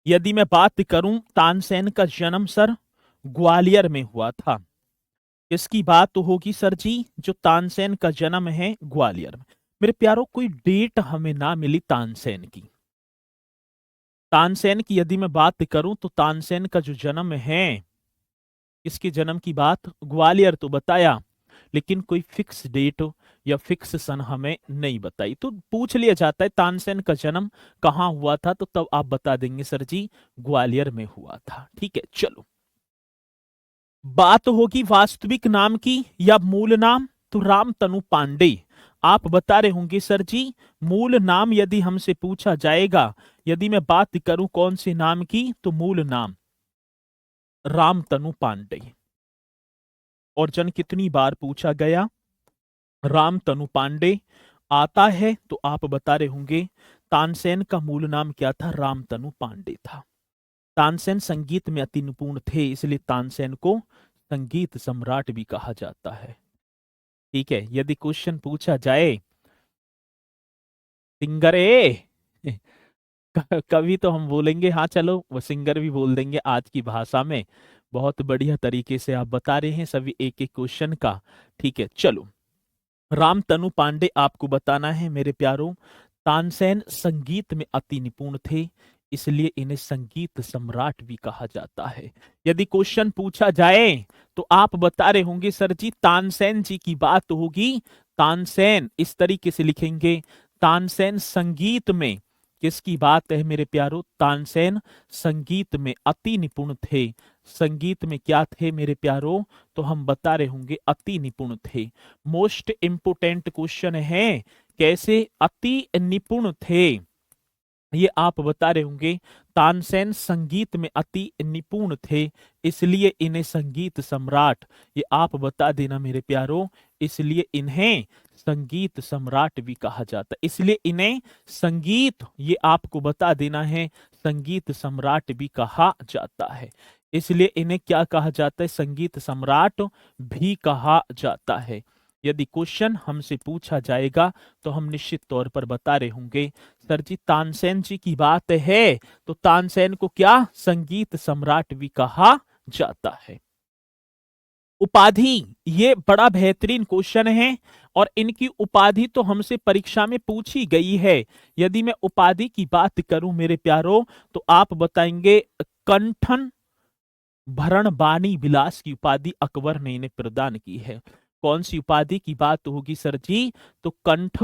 यदि मैं बात करूं तानसेन का जन्म सर ग्वालियर में हुआ था। इसकी बात तो होगी सर जी, जो तानसेन का जन्म है ग्वालियर में। मेरे प्यारों, कोई डेट हमें ना मिली तानसेन की। तानसेन की यदि मैं बात करूं तो तानसेन का जो जन्म है, इसके जन्म की बात ग्वालियर तो बताया, लेकिन कोई फिक्स डेट या फिक्स सन हमें नहीं बताई। तो पूछ लिया जाता है तानसेन का जन्म कहाँ हुआ था, तो तब आप बता देंगे सर जी ग्वालियर में हुआ था। ठीक है, चलो, बात होगी वास्तविक नाम की या मूल नाम, तो रामतनु पांडे। आप बता रहे होंगे सर जी मूल नाम यदि हमसे पूछा जाएगा, यदि मैं बात करूं कौन से नाम की, तो मूल नाम रामतनु पांडे। और जन कितनी बार पूछा गया? रामतनु पांडे आता है तो आप बता रहे होंगे तानसेन का मूल नाम क्या था? रामतनु पांडे था। तानसेन संगीत में अति निपुण थे, इसलिए तानसेन को संगीत सम्राट भी कहा जाता है। ठीक है, यदि क्वेश्चन पूछा जाए सिंगर ए कभी तो हम बोलेंगे हाँ चलो वो सिंगर भी बोल देंगे आज की भाषा में। बहुत बढ़िया तरीके से आप बता रहे हैं सभी एक एक क्वेश्चन का। ठीक है, चलो, रामतनु पांडे आपको बताना है मेरे प्यारों, तानसेन संगीत में अति निपुण थे, इसलिए इन्हें संगीत सम्राट भी कहा जाता है। यदि क्वेश्चन पूछा जाए तो आप बता रहे होंगे सर जी तानसेन जी की बात होगी, तानसेन इस तरीके से लिखेंगे, तानसेन संगीत में किसकी बात है मेरे प्यारों, तानसेन संगीत में अति निपुण थे। संगीत में क्या थे मेरे प्यारों, तो हम बता रहे होंगे अति निपुण थे। मोस्ट इंपोर्टेंट क्वेश्चन है, कैसे अति निपुण थे, ये आप बता रहे होंगे। तानसेन संगीत में अति निपुण थे, इसलिए इन्हें संगीत सम्राट, ये आप बता देना मेरे प्यारों, इसलिए इन्हें संगीत सम्राट भी कहा जाता है। इसलिए इन्हें संगीत, ये आपको बता देना है, संगीत सम्राट भी कहा जाता है। इसलिए इन्हें क्या कहा जाता है, संगीत सम्राट भी कहा जाता है। यदि क्वेश्चन हमसे पूछा जाएगा तो हम निश्चित तौर पर बता रहे होंगे सर जी तानसेन जी की बात है तो तानसेन को क्या संगीत सम्राट भी कहा जाता है। उपाधि, ये बड़ा बेहतरीन क्वेश्चन है और इनकी उपाधि तो हमसे परीक्षा में पूछी गई है। यदि मैं उपाधि की बात करूं मेरे प्यारों तो आप बताएंगे कंठन भरण बाणी विलास की उपाधि अकबर ने इन्हें प्रदान की है। कौन सी उपाधि की बात होगी सर जी, तो कंठ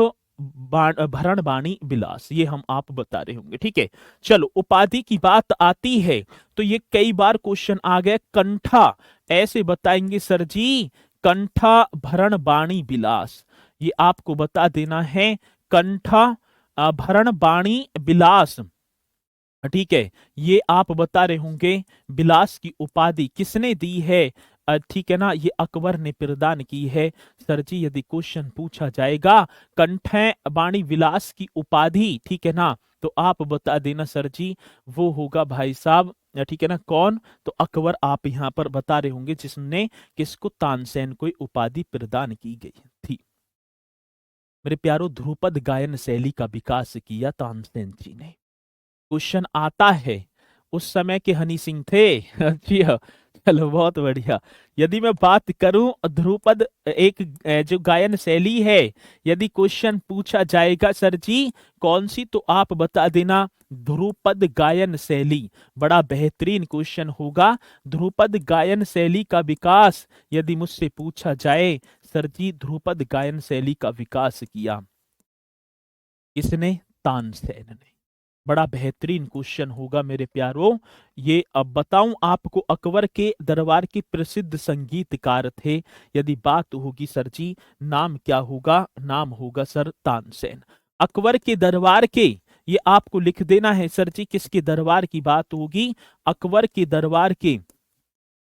भरण बाणी विलास, ये हम आप बता रहे होंगे। ठीक है, चलो उपाधि की बात आती है तो ये कई बार क्वेश्चन आ गए, कंठा ऐसे बताएंगे सर जी, कंठा भरण बाणी विलास, ये आपको बता देना है, कंठा भरण बाणी विलास। ठीक है, ये आप बता रहे होंगे बिलास की उपाधि किसने दी है, ठीक है ना, ये अकबर ने प्रदान की है। सर जी यदि क्वेश्चन पूछा जाएगा कंठ बाणी विलास की उपाधि, ठीक है ना, तो आप बता देना सर जी वो होगा भाई साहब, ठीक है ना, कौन, तो अकबर आप यहां पर बता रहे होंगे जिसने किसको, तानसेन को उपाधि प्रदान की गई थी। मेरे प्यारो ध्रुपद गायन शैली का विकास किया तानसेन जी ने। क्वेश्चन आता है उस समय के हनी सिंह थे। जी हाँ, चलो बहुत बढ़िया। यदि मैं बात करूं ध्रुपद एक जो गायन शैली है, यदि क्वेश्चन पूछा जाएगा सर जी कौन सी, तो आप बता देना ध्रुपद गायन शैली, बड़ा बेहतरीन क्वेश्चन होगा। ध्रुपद गायन शैली का विकास यदि मुझसे पूछा जाए सर जी, ध्रुपद गायन शैली का विकास किया किसने, तानसेन ने। बड़ा बेहतरीन क्वेश्चन होगा मेरे प्यारों। ये अब बताऊं आपको, अकबर के दरबार के प्रसिद्ध संगीतकार थे, यदि बात होगी सर जी नाम क्या होगा, नाम होगा सर तानसेन। अकबर के दरबार के, ये आपको लिख देना है सर जी, किसके दरबार की बात होगी, अकबर के दरबार के,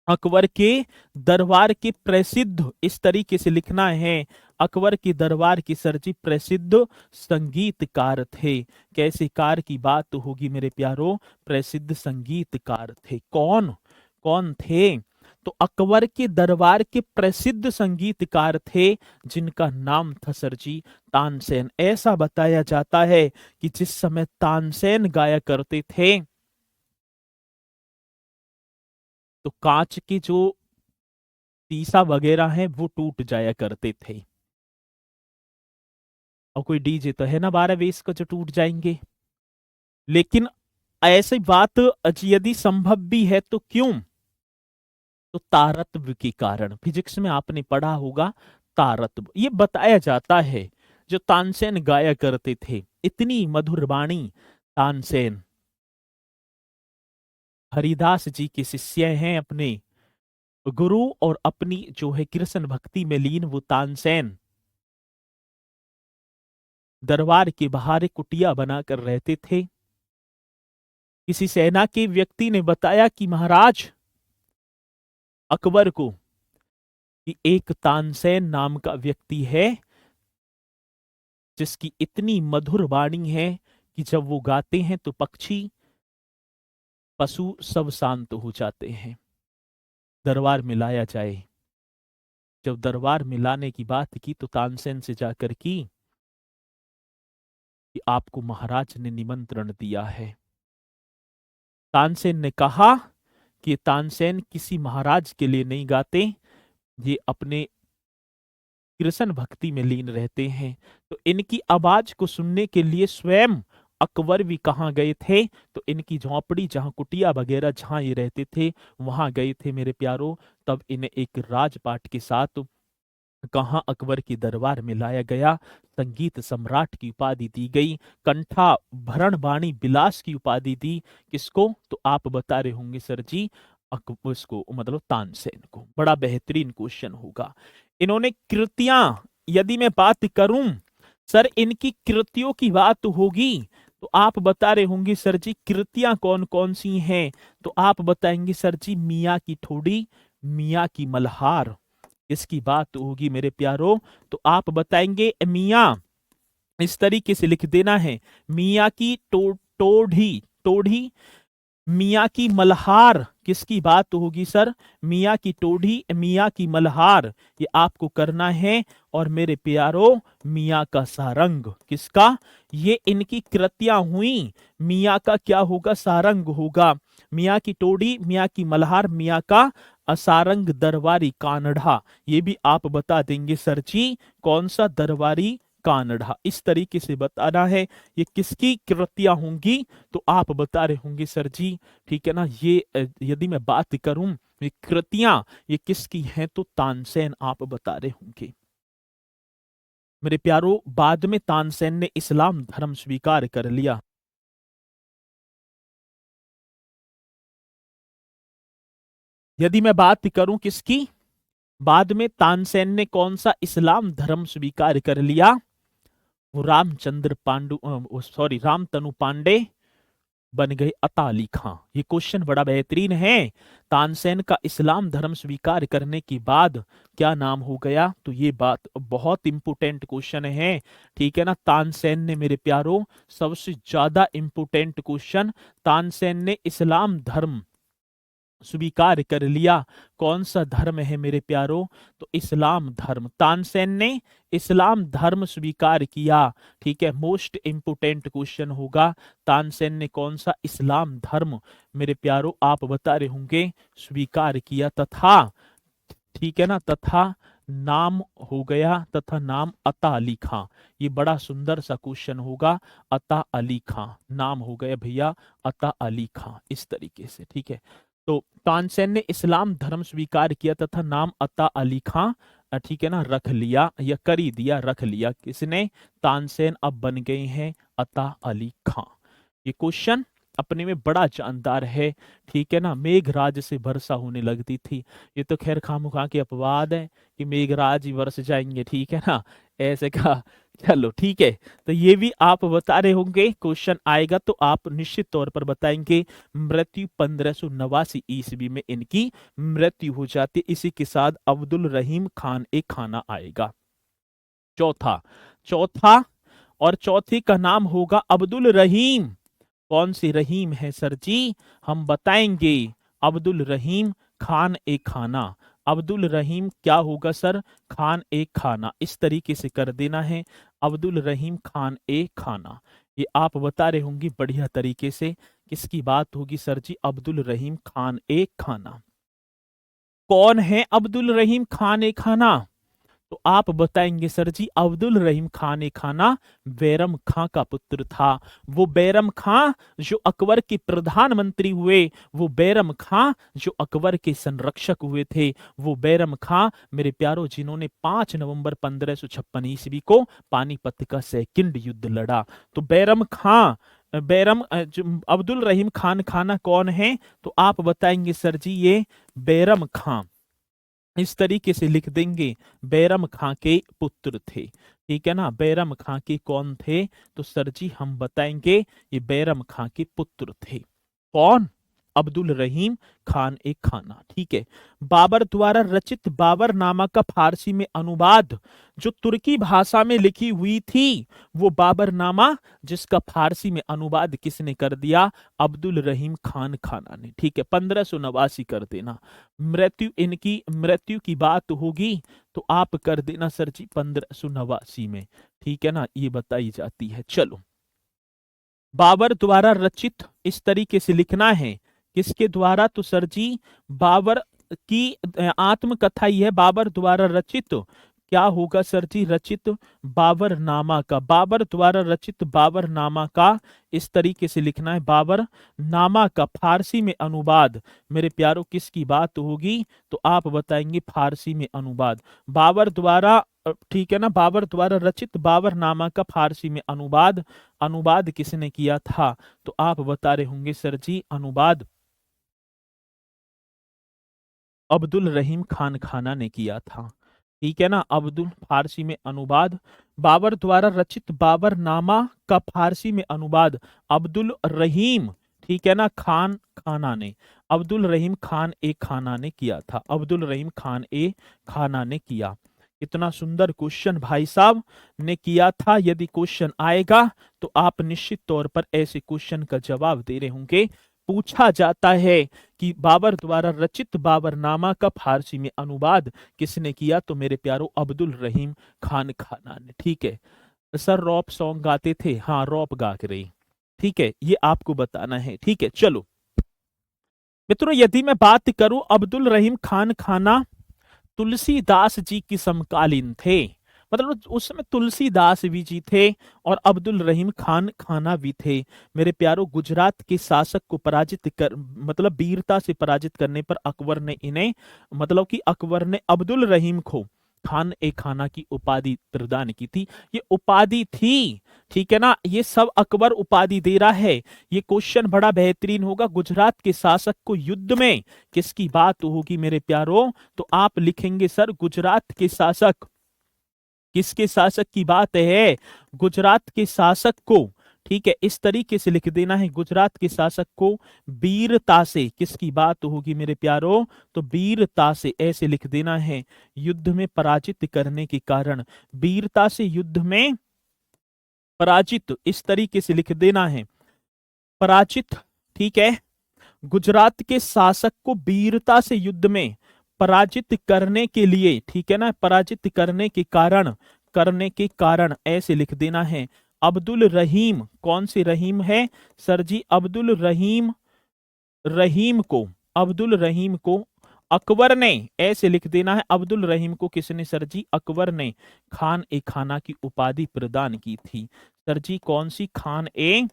अकबर के दरबार के प्रसिद्ध, इस तरीके से लिखना है, अकबर के दरबार के सर जी प्रसिद्ध संगीतकार थे। कैसे कार की बात होगी मेरे प्यारो, प्रसिद्ध संगीतकार थे। कौन कौन थे, तो अकबर के दरबार के प्रसिद्ध संगीतकार थे जिनका नाम था सर जी तानसेन। ऐसा बताया जाता है कि जिस समय तानसेन गाया करते थे तो कांच के जो शीशा वगैरह हैं वो टूट जाया करते थे। और कोई डीजे तो है ना 12-20 का जो टूट जाएंगे, लेकिन ऐसी बात यदि संभव भी है तो क्यों, तो तारतम्य के कारण। फिजिक्स में आपने पढ़ा होगा तारतम्य, ये बताया जाता है जो तानसेन गाया करते थे, इतनी मधुर वाणी। तानसेन हरिदास जी के शिष्य हैं, अपने गुरु और अपनी जो है कृष्ण भक्ति में लीन वो तानसेन दरबार के बाहर एक कुटिया बनाकर रहते थे। किसी सेना के व्यक्ति ने बताया कि महाराज अकबर को कि एक तानसेन नाम का व्यक्ति है जिसकी इतनी मधुर वाणी है कि जब वो गाते हैं तो पक्षी पशु सब शांत हो जाते हैं। दरबार में लाया जाए। जब दरबार में लाने की बात की तो तानसेन से जाकर की कि आपको महाराज ने निमंत्रण दिया है। तानसेन ने कहा कि तानसेन किसी महाराज के लिए नहीं गाते, ये अपने कृष्ण भक्ति में लीन रहते हैं। तो इनकी आवाज को सुनने के लिए स्वयं अकबर भी कहाँ गए थे, तो इनकी झोंपड़ी जहाँ कुटिया वगैरह जहाँ ये रहते थे वहां गए थे मेरे प्यारों। तब इन्हें एक राजपाट के साथ कहाँ अकबर के दरबार में लाया गया, संगीत सम्राट की उपाधि दी गई, कंठा भरण बाणी विलास की उपाधि दी। किसको? तो आप बता रहे होंगे सर जी, उसको मतलब तानसेन को। बड़ा बेहतरीन क्वेश्चन होगा। इन्होंने कृतियां, यदि मैं बात करूं सर इनकी कृतियों की बात होगी, तो आप बता रहे होंगे सर जी कृतियां कौन कौन सी हैं, तो आप बताएंगे सर जी मियाँ की ठोड़ी, मियाँ की मल्हार। इसकी बात होगी मेरे प्यारों, तो आप बताएंगे मियाँ, इस तरीके से लिख देना है, मियाँ की टोढ़ी, टोढ़ी, मियाँ की मल्हार। किसकी बात होगी सर? मियाँ की टोढ़ी, मियाँ की मल्हार, ये आपको करना है। और मेरे प्यारों मियाँ का सारंग, किसका? ये इनकी कृतियां हुई, मियाँ का क्या होगा? सारंग होगा। मियाँ की टोढ़ी, मियाँ की मल्हार, मियाँ का सारंग दरबारी कानढ़ा, ये भी आप बता देंगे सर जी कौन सा? दरबारी कानढ़ा। इस तरीके से बताना है ये किसकी कृतियां होंगी, तो आप बता रहे होंगे सर जी, ठीक है ना। ये यदि मैं बात करूं ये कृतियां ये किसकी हैं, तो तानसेन आप बता रहे होंगे मेरे प्यारों। बाद में तानसेन ने इस्लाम धर्म स्वीकार कर लिया। यदि मैं बात करूं किसकी, बाद में तानसेन ने कौन सा इस्लाम धर्म स्वीकार कर लिया? वो रामचंद्र सॉरी रामतनु पांडे बन गए अताली खां। ये क्वेश्चन बड़ा बेहतरीन है। तानसेन का इस्लाम धर्म स्वीकार करने के बाद क्या नाम हो गया, तो ये बात बहुत इंपोर्टेंट क्वेश्चन है, ठीक है ना। तानसेन ने मेरे प्यारों सबसे ज्यादा इंपोर्टेंट क्वेश्चन, तानसेन ने इस्लाम धर्म स्वीकार कर लिया। कौन सा धर्म है मेरे प्यारों, तो इस्लाम धर्म। तानसेन ने इस्लाम धर्म स्वीकार किया, ठीक है। मोस्ट इंपोर्टेंट क्वेश्चन होगा, तानसेन ने कौन सा इस्लाम धर्म मेरे प्यारों आप बता रहे होंगे स्वीकार किया, तथा, ठीक है ना, तथा नाम हो गया, तथा नाम अता अली खां। ये बड़ा सुंदर सा क्वेश्चन होगा, अता अली खां नाम हो गया भैया, अता अली खां, इस तरीके से, ठीक है। तो तानसेन ने इस्लाम धर्म स्वीकार किया तथा नाम अता अली खां, ठीक है ना, रख लिया या कर ही दिया, रख लिया किसने? तानसेन अब बन गए हैं अता अली खां। ये क्वेश्चन अपने में बड़ा जानदार है, ठीक है ना। मेघराज से वर्षा होने लगती थी, ये तो खैर खामखा के अपवाद है कि मेघराज ही बरस जाएंगे, ठीक है ना, ऐसे का। चलो ठीक है, तो ये भी आप बता रहे होंगे, क्वेश्चन आएगा तो आप निश्चित तौर पर बताएंगे। मृत्यु 1589 ईस्वी में इनकी मृत्यु हो जाती, इसी के साथ अब्दुल रहीम खान एक खाना आएगा। चौथा, चौथा और चौथे का नाम होगा अब्दुल रहीम। कौन सी रहीम है सर जी? हम बताएंगे, अब्दुल रहीम खान ए खाना। अब्दुल रहीम क्या होगा सर? खान ए खाना, इस तरीके से कर देना है, अब्दुल रहीम खान ए खाना। ये आप बता रहे होंगे बढ़िया तरीके से, किसकी बात होगी सर जी? अब्दुल रहीम खान ए खाना। कौन है अब्दुल रहीम खान ए खाना? तो आप बताएंगे सर जी अब्दुल रहीम खान ए खाना बैरम खां का पुत्र था। वो बैरम खां जो अकबर के प्रधानमंत्री हुए, वो बैरम खां जो अकबर के संरक्षक हुए थे, वो बैरम खां मेरे प्यारों जिन्होंने 5 नवंबर 1556 ईस्वी को पानीपत का सेकंड युद्ध लड़ा। तो बैरम खां, अब्दुल रहीम खान खाना कौन है, तो आप बताएंगे सर जी ये बैरम खां, इस तरीके से लिख देंगे, बैरम खां के पुत्र थे, ठीक है ना। बैरम खां के कौन थे, तो सर जी हम बताएंगे ये बैरम खां के पुत्र थे। कौन? अब्दुल रहीम खान एक खाना, ठीक है। बाबर द्वारा रचित बाबरनामा का फारसी में अनुवाद जो तुर्की भाषा में लिखी हुई थी, वो बाबरनामा जिसका फारसी में अनुवाद किसने कर दिया? अब्दुल रहीम खान खाना ने, ठीक है। 1589 कर देना। मृत्यु, इनकी मृत्यु की बात होगी तो आप कर देना सर जी 1589 में, ठीक है ना, ये बताई जाती है। चलो, बाबर द्वारा रचित, इस तरीके से लिखना है, किसके द्वारा? तो सर जी बाबर की आत्मकथा ही है, बाबर द्वारा रचित क्या होगा सर जी? रचित बाबरनामा का, बाबर द्वारा रचित बाबरनामा का, इस तरीके से लिखना है। बाबर नामा का फारसी में अनुवाद, मेरे प्यारों किसकी बात होगी? तो आप बताएंगे फारसी में अनुवाद। बाबर द्वारा, ठीक है ना, बाबर द्वारा रचित बाबरनामा का फारसी में अनुवाद, अनुवाद किसने किया था? तो आप बता रहे होंगे सर जी अनुवाद अब्दुल रहीम खान खाना ने किया था। ठीक है ना, अब्दुल फारसी में अनुवाद, बाबर द्वारा रचित बाबरनामा का फारसी में अनुवाद अब्दुल रहीम, ठीक है ना, खान खाना ने, अब्दुल रहीम खान ए खाना ने किया था, अब्दुल रहीम खान ए खाना ने किया। इतना सुंदर क्वेश्चन भाई साहब ने किया था। यदि क्वेश्चन आएगा तो आप निश्चित तौर पर ऐसे क्वेश्चन का जवाब दे रहे होंगे। पूछा जाता है कि बाबर द्वारा रचित बाबरनामा का फारसी में अनुवाद किसने किया? तो मेरे प्यारो अब्दुल रहीम खान खाना ने। ठीक है सर, रॉप सॉन्ग गाते थे? हाँ, रॉप गा के रही। ठीक है, ये आपको बताना है। ठीक है, चलो मित्रों, यदि मैं बात करूं, अब्दुल रहीम खान खाना तुलसीदास जी की समकालीन थे। मतलब उस समय तुलसीदास भी जी थे और अब्दुल रहीम खान खाना भी थे। मेरे प्यारो, गुजरात के शासक को पराजित कर, मतलब वीरता से पराजित करने पर अकबर ने इन्हें, मतलब कि अकबर ने अब्दुल रहीम को खान ए खाना की उपाधि प्रदान की थी। ये उपाधि थी, ठीक है ना, ये सब अकबर उपाधि दे रहा है। ये क्वेश्चन बड़ा बेहतरीन होगा। गुजरात के शासक को युद्ध में किसकी बात होगी मेरे प्यारो? तो आप लिखेंगे सर गुजरात के शासक, किसके शासक की बात है? गुजरात के शासक को, ठीक है, इस तरीके से लिख देना है, गुजरात के शासक को वीरता से किसकी बात होगी मेरे प्यारो? तो वीरता से ऐसे लिख देना है, युद्ध में पराजित करने के कारण, वीरता से युद्ध में पराजित, इस तरीके से लिख देना है, पराजित। ठीक है, गुजरात के शासक को वीरता से युद्ध में पराजित करने के लिए, ठीक है ना, पराजित करने के कारण ऐसे लिख देना है, अब्दुल रहीम, कौन सी रहीम है सर जी? अब्दुल रहीम, रहीम को, अब्दुल रहीम को अकबर ने, ऐसे लिख देना है, अब्दुल रहीम को किसने सर जी? अकबर ने खान ए खाना की उपाधि प्रदान की थी। सर जी कौन सी? खान ए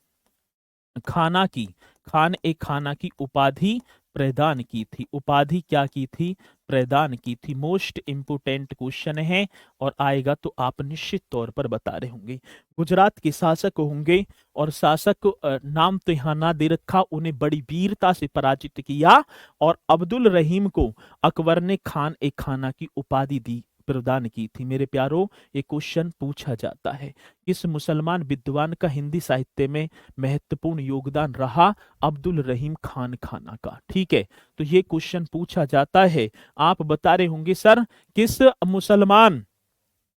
खाना की, खान ए खाना की उपाधि प्रदान की थी। उपाधि क्या की थी? प्रदान की थी। मोस्ट इंपोर्टेंट क्वेश्चन है और आएगा तो आप निश्चित तौर पर बता रहे होंगे। गुजरात के शासक होंगे और शासक नाम तो यहाँ ना दे रखा, उन्हें बड़ी वीरता से पराजित किया और अब्दुल रहीम को अकबर ने खान ए खाना की उपाधि दी, प्रदान की थी। मेरे प्यारो, ये क्वेश्चन पूछा जाता है। किस मुसलमान विद्वान का हिंदी साहित्य में महत्वपूर्ण योगदान रहा? अब्दुल रहीम खान खाना का। ठीक है, तो ये क्वेश्चन पूछा जाता है। आप बता रहे होंगे सर किस मुसलमान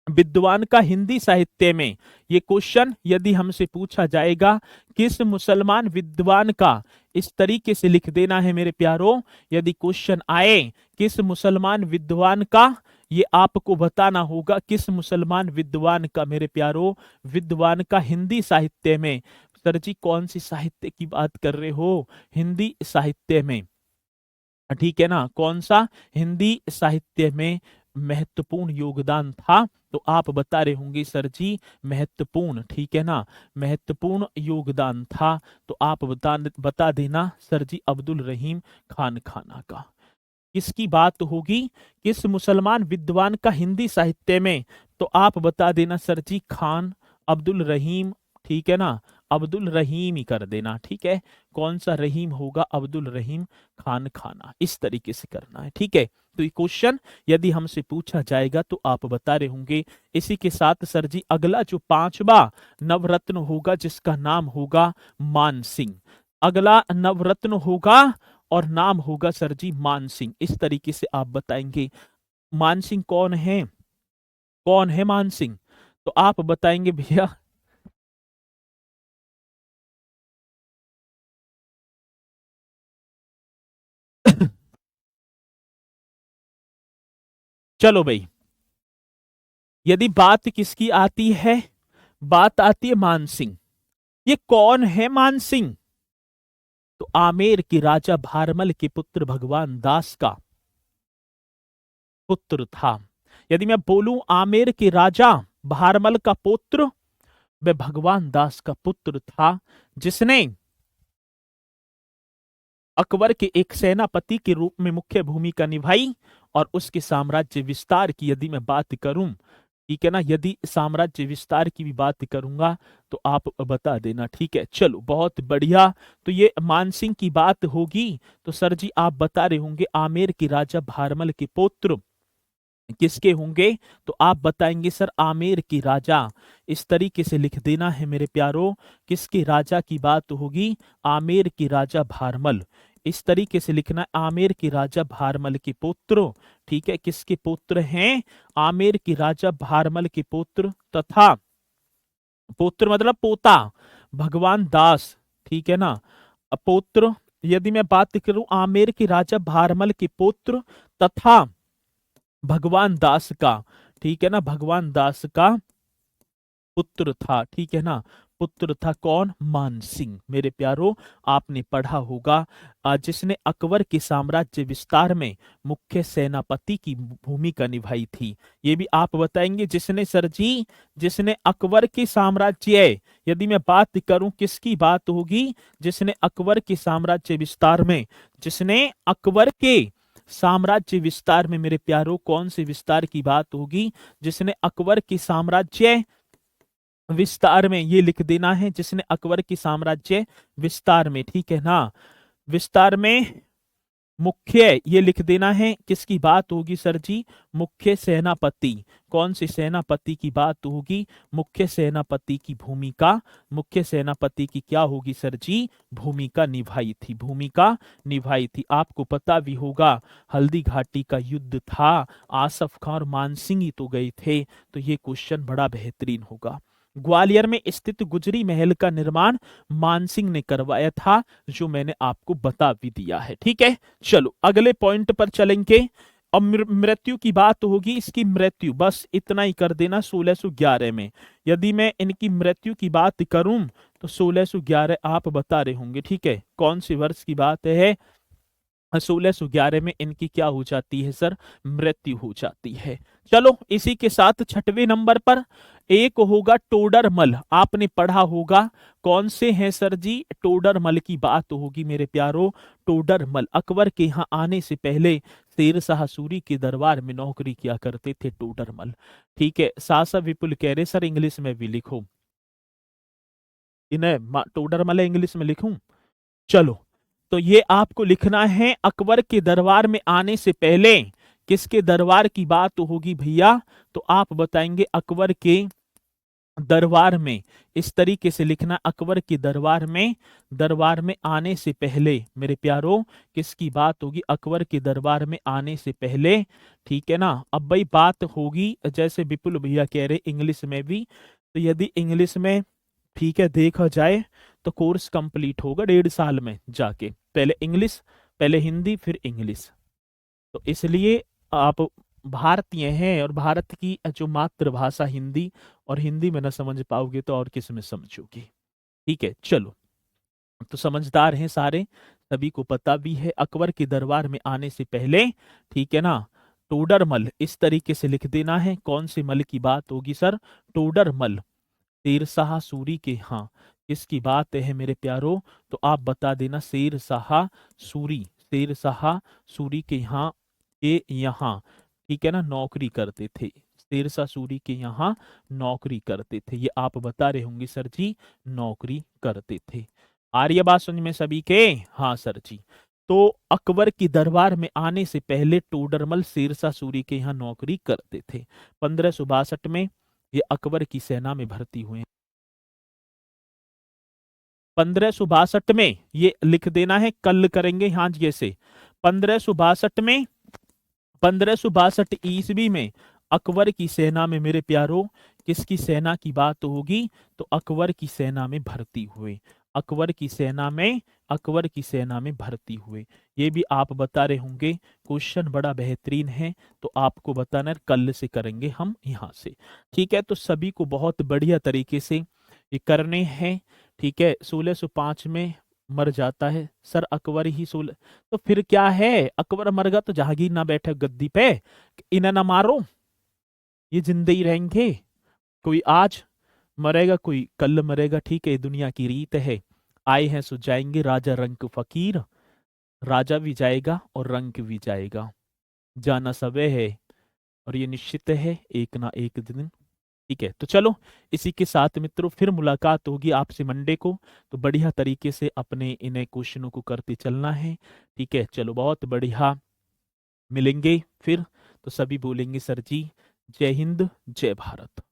विद्वान का हिंदी साहित्य में, ये क्वेश्चन यदि हमसे पूछा जाएगा किस मुसलमान विद्वान का, इस तरीके से लिख देना है मेरे प्यारो। यदि क्वेश्चन आए किस मुसलमान विद्वान का, ये आपको बताना होगा किस मुसलमान विद्वान का मेरे प्यारो, विद्वान का हिंदी साहित्य में। सर जी कौन सी साहित्य की बात कर रहे हो? हिंदी साहित्य में, ठीक है ना, कौन सा? हिंदी साहित्य में महत्वपूर्ण योगदान था। तो आप बता रहे होंगे सर जी महत्वपूर्ण, ठीक है ना, महत्वपूर्ण योगदान था। तो आप बता देना सर जी अब्दुल रहीम खान खाना का। किसकी बात होगी? किस मुसलमान विद्वान का हिंदी साहित्य में? तो आप बता देना सर जी खान अब्दुल रहीम, ठीक है ना, अब्दुल रहीम ही कर देना। ठीक है, कौन सा रहीम होगा? अब्दुल रहीम खान खाना, इस तरीके से करना है। ठीक है, तो ये क्वेश्चन यदि हमसे पूछा जाएगा तो आप बता रहे होंगे। इसी के साथ सर जी अगला जो पांचवा नवरत्न होगा जिसका नाम होगा मानसिंह, अगला नवरत्न होगा और नाम होगा सर जी मानसिंह। इस तरीके से आप बताएंगे मानसिंह कौन है, कौन है मानसिंह? तो आप बताएंगे भैया चलो भाई, यदि बात किसकी आती है, बात आती है मानसिंह। ये कौन है मानसिंह? तो आमेर के राजा भारमल के पुत्र भगवान दास का पुत्र था। यदि मैं बोलूं आमेर के राजा भारमल का पुत्र वह भगवान दास का पुत्र था, जिसने अकबर के एक सेनापति के रूप में मुख्य भूमिका निभाई और उसके साम्राज्य विस्तार की यदि मैं बात करूं, ठीक है ना, यदि साम्राज्य विस्तार की भी बात करूंगा तो आप बता देना, ठीक है। चलो बहुत बढ़िया। तो ये मानसिंह की बात होगी तो सर जी आप बता रहे होंगे आमेर के राजा भारमल के पुत्र किसके होंगे, तो आप बताएंगे सर आमेर के राजा। इस तरीके से लिख देना है मेरे प्यारों, किसके राजा की बात होगी, आमेर के राजा भारमल। इस तरीके से लिखना, आमेर के राजा भारमल के पुत्र, ठीक है, किसके पुत्र हैं, आमेर के राजा भारमल के पुत्र, तथा पुत्र मतलब पोता, भगवान दास, ठीक है ना, पुत्र। यदि मैं बात करूं आमेर के राजा भारमल के पुत्र तथा भगवान दास का, ठीक है ना, भगवान दास का पुत्र था, ठीक है ना, पुत्र था कौन, मानसिंह। मेरे प्यारो आपने पढ़ा होगा जिसने अकबर के साम्राज्य विस्तार में मुख्य सेनापति की भूमिका निभाई थी। ये भी आप बताएंगे, जिसने सर जी, जिसने अकबर के साम्राज्य, यदि मैं बात करूं किसकी बात होगी, जिसने अकबर के साम्राज्य विस्तार में, जिसने अकबर के साम्राज्य विस्तार में मेरे प्यारो कौन से विस्तार की बात होगी, जिसने अकबर के साम्राज्य विस्तार में, ये लिख देना है, जिसने अकबर के साम्राज्य विस्तार में, ठीक है ना, विस्तार में मुख्य, ये लिख देना है, किसकी बात होगी सर जी, मुख्य सेनापति। कौन से सेनापति की बात होगी, मुख्य सेनापति की भूमिका, मुख्य सेनापति की क्या होगी सर जी, भूमिका निभाई थी, भूमिका निभाई थी। आपको पता भी होगा हल्दी घाटी का युद्ध था, आसफ खान और मानसिंह ही तो गए थे, तो ये क्वेश्चन बड़ा बेहतरीन होगा। ग्वालियर में स्थित गुजरी महल का निर्माण मानसिंह ने करवाया था, जो मैंने आपको बता भी दिया है, ठीक है। चलो अगले पॉइंट पर चलेंगे। अब मृत्यु की बात होगी, इसकी मृत्यु बस इतना ही कर देना 1611 में। यदि मैं इनकी मृत्यु की बात करूं तो 1611 आप बता रहे होंगे, ठीक है, कौन सी वर्ष की बात है, 1611 में इनकी क्या हो जाती है सर, मृत्यु हो जाती है। चलो इसी के साथ छठवें नंबर पर एक होगा टोडरमल। आपने पढ़ा होगा, कौन से हैं सर जी, टोडरमल की बात होगी मेरे प्यारो। टोडरमल अकबर के यहाँ आने से पहले शेर शाह सूरी के दरबार में नौकरी किया करते थे टोडरमल, ठीक है। सासा विपुल कह रहे सर इंग्लिश में भी लिखो, इन्हें टोडरमल इंग्लिश में लिखूं, चलो तो ये आपको लिखना है, अकबर के दरबार में आने से पहले किसके दरबार की बात होगी भैया, तो आप बताएंगे अकबर के दरबार में। इस तरीके से लिखना, अकबर के दरबार में आने से पहले मेरे प्यारो किसकी बात होगी, अकबर के दरबार में आने से पहले, ठीक है ना। अब भाई बात होगी जैसे विपुल भैया कह रहे इंग्लिश में भी, तो यदि इंग्लिश में ठीक है देखा जाए तो कोर्स कंप्लीट होगा 1.5 साल में जाके, पहले इंग्लिश, पहले हिंदी फिर इंग्लिश। तो इसलिए आप भारतीय हैं और भारत की जो मातृभाषा हिंदी, और हिंदी में ना समझ पाओगे तो और किस में समझोगे, ठीक है। चलो तो समझदार हैं सारे, सभी को पता भी है अकबर के दरबार में आने से पहले, ठीक है ना। टोडरमल इस तरीके से लिख देना है, कौन से मल की बात होगी सर, टोडरमल, शेर शाह सूरी के यहाँ किसकी बात है मेरे प्यारो, तो आप बता देना शेर शाह सूरी, शेर शाह सूरी के यहाँ ठीक है ना नौकरी करते थे, शेर शाह सूरी के यहाँ नौकरी करते थे, ये आप बता रहे होंगे सर जी, नौकरी करते थे। आ रही है बात समझ में सभी के, हाँ सर जी। तो अकबर की दरबार में आने से पहले टोडरमल शेर शाह सूरी के यहाँ नौकरी करते थे। 1562 में ये अकबर की सेना में भर्ती हुए। 1562 में ये लिख देना है, कल करेंगे हाँ जी ऐसे। 1562 ईस्वी में अकबर की सेना में मेरे प्यारो किसकी सेना की बात होगी, तो अकबर की सेना में भर्ती हुए, अकबर की सेना में, अकबर की सेना में भर्ती हुए। ये भी आप बता रहे होंगे, क्वेश्चन बड़ा बेहतरीन है, तो आपको बताना कल से करेंगे हम यहाँ से, ठीक है। तो सभी को बहुत बढ़िया तरीके से ये करने हैं, ठीक है। 1605 में मर जाता है सर अकबर ही, 16 तो फिर क्या है, अकबर मर गया तो जहांगीर ना बैठे गद्दी पे, इन्हें ना मारो, ये जिंदे ही रहेंगे। कोई आज मरेगा, कोई कल मरेगा, ठीक है, ये दुनिया की रीत है। आए हैं सो जाएंगे, राजा रंक फकीर। राजा भी जाएगा और रंक भी जाएगा, जाना सबे है, और ये निश्चित है एक ना एक दिन। ठीक है, तो चलो इसी के साथ मित्रों फिर मुलाकात होगी आपसे मंडे को। तो बढ़िया तरीके से अपने इन्हें क्वेश्चनों को करते चलना है। ठीक है, चलो बहुत बढ़िया, मिलेंगे फिर। तो सभी बोलेंगे सर जी, जय हिंद, जय भारत।